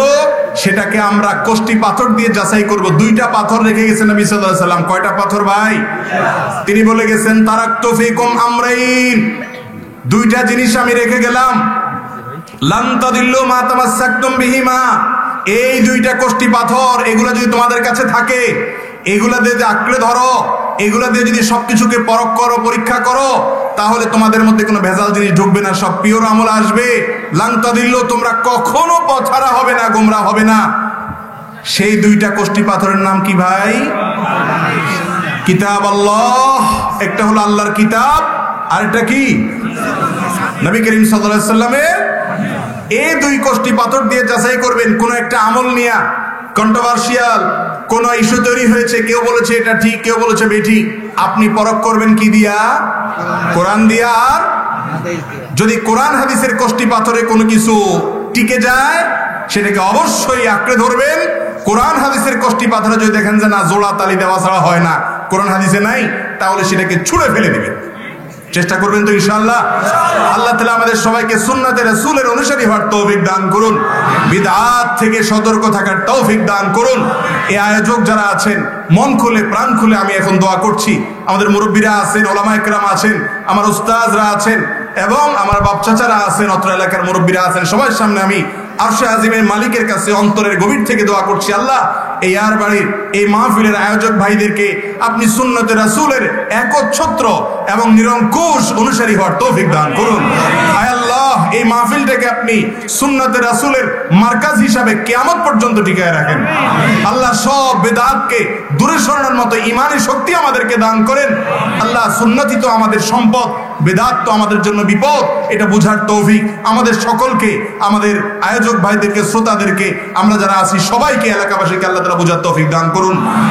Speaker 1: সেটাকে আমরা কষ্টি পাথর দিয়ে যাচাই করব। দুইটা পাথর রেখে গেছেন নবী সাল্লাল্লাহু আলাইহি সাল্লাম। কয়টা পাথর ভাই? তিনি বলে গেছেন তারাকতু ফীকুম আমরাইন, দুইটা জিনিস আমি রেখে গেলাম, লান তাদিল্লু মা তামাসসাকতুম বিহিমা, এই দুইটা কষ্টি পাথর, এগুলা যদি তোমাদের কাছে থাকে, এগুলা দিয়ে আঁকড়ে ধরো, এগুলা দিয়ে যদি সবকিছুকে পরখ করো, পরীক্ষা করো, তাহলে তোমাদের মধ্যে কোনো ভেজাল জিনিস ঢুকবে না, সব পিওর আমল আসবে। লান তাদিল্লু, তোমরা কখনো পথহারা হবে না, গোমরা হবে না। সেই দুইটা কষ্টি পাথরের নাম কি ভাই? কিতাব আল্লাহ, একটা হলো আল্লাহর কিতাব, আর একটা কি? নবী করিম সাল্লাল্লাহু আলাইহি সাল্লামের। এই দুই কষ্টি পাথর দিয়ে যাচাই করবেন। কোন একটা আমল নিয়া কন্ট্রোভার্সিয়াল কোন ইস্যু তৈরি হয়েছে, কেউ বলেছে এটা ঠিক, কেউ বলেছে বেঠিক, আপনি পরখ করবেন কি দিয়া? কোরআন দিয়া। আর যদি কোরআন হাদিসের কষ্টি পাথরে কোনো কিছু টিকে যায়, সেটাকে অবশ্যই আঁকড়ে ধরবেন। কোরআন হাদিসের কষ্টি পাথরে যদি দেখেন যে না, জোড়া তালি দেওয়া ছাড়া হয় না, কোরআন হাদিসে নাই, তাহলে সেটাকে ছুঁড়ে ফেলে দিবেন। চেষ্টা করবেন তো ইনশাআল্লাহ। আল্লাহ তাআলা আমাদের সবাইকে সুন্নাতে রাসূলের অনুসারী হওয়ার তৌফিক দান করুন, বিদআত থেকে সতর্ক থাকার তৌফিক দান করুন। এই আয়োজক যারা আছেন, মন খুলে প্রাণ খুলে আমি এখন দোয়া করছি। আমাদের মুরব্বীরা আছেন, ওলামায়ে কেরাম আছেন, আমার উস্তাদরা আছেন, এবং আমার বাপ চাচারা আছেন, অত্র এলাকার মুরব্বীরা আছেন, সবার সামনে আমি আরশে আজিমের মালিকের কাছে অন্তরের গভীর থেকে দোয়া করছি, আল্লাহ এই আর বাড়ির এই মাহফিলের আয়োজক ভাইদেরকে আপনি সুন্নতে রাসূলের একচ্ছত্র এবং নিরঙ্কুশ অনুসারী হওয়ার তৌফিক দান করুন। আয় আল্লাহ, এই মাহফিলটাকে আপনি সুন্নতে রাসূলের মার্কাজ হিসাবে কিয়ামত পর্যন্ত টিকায় রাখেন। আল্লাহ সব বিদআতকে দূরে সরানোর মতো ঈমানি শক্তি আমাদেরকে দান করেন। আল্লাহ সুন্নতই তো আমাদের সম্পদ, বিদআত তো আমাদের জন্য বিপদ, এটা বুঝার তৌফিক আমাদের সকলকে, আমাদের আয়োজক ভাইদেরকে, শ্রোতাদেরকে, আমরা যারা আছি সবাইকে, এলাকাবাসীকে আল্লাহ তাআলা বুঝার তৌফিক দান করুন।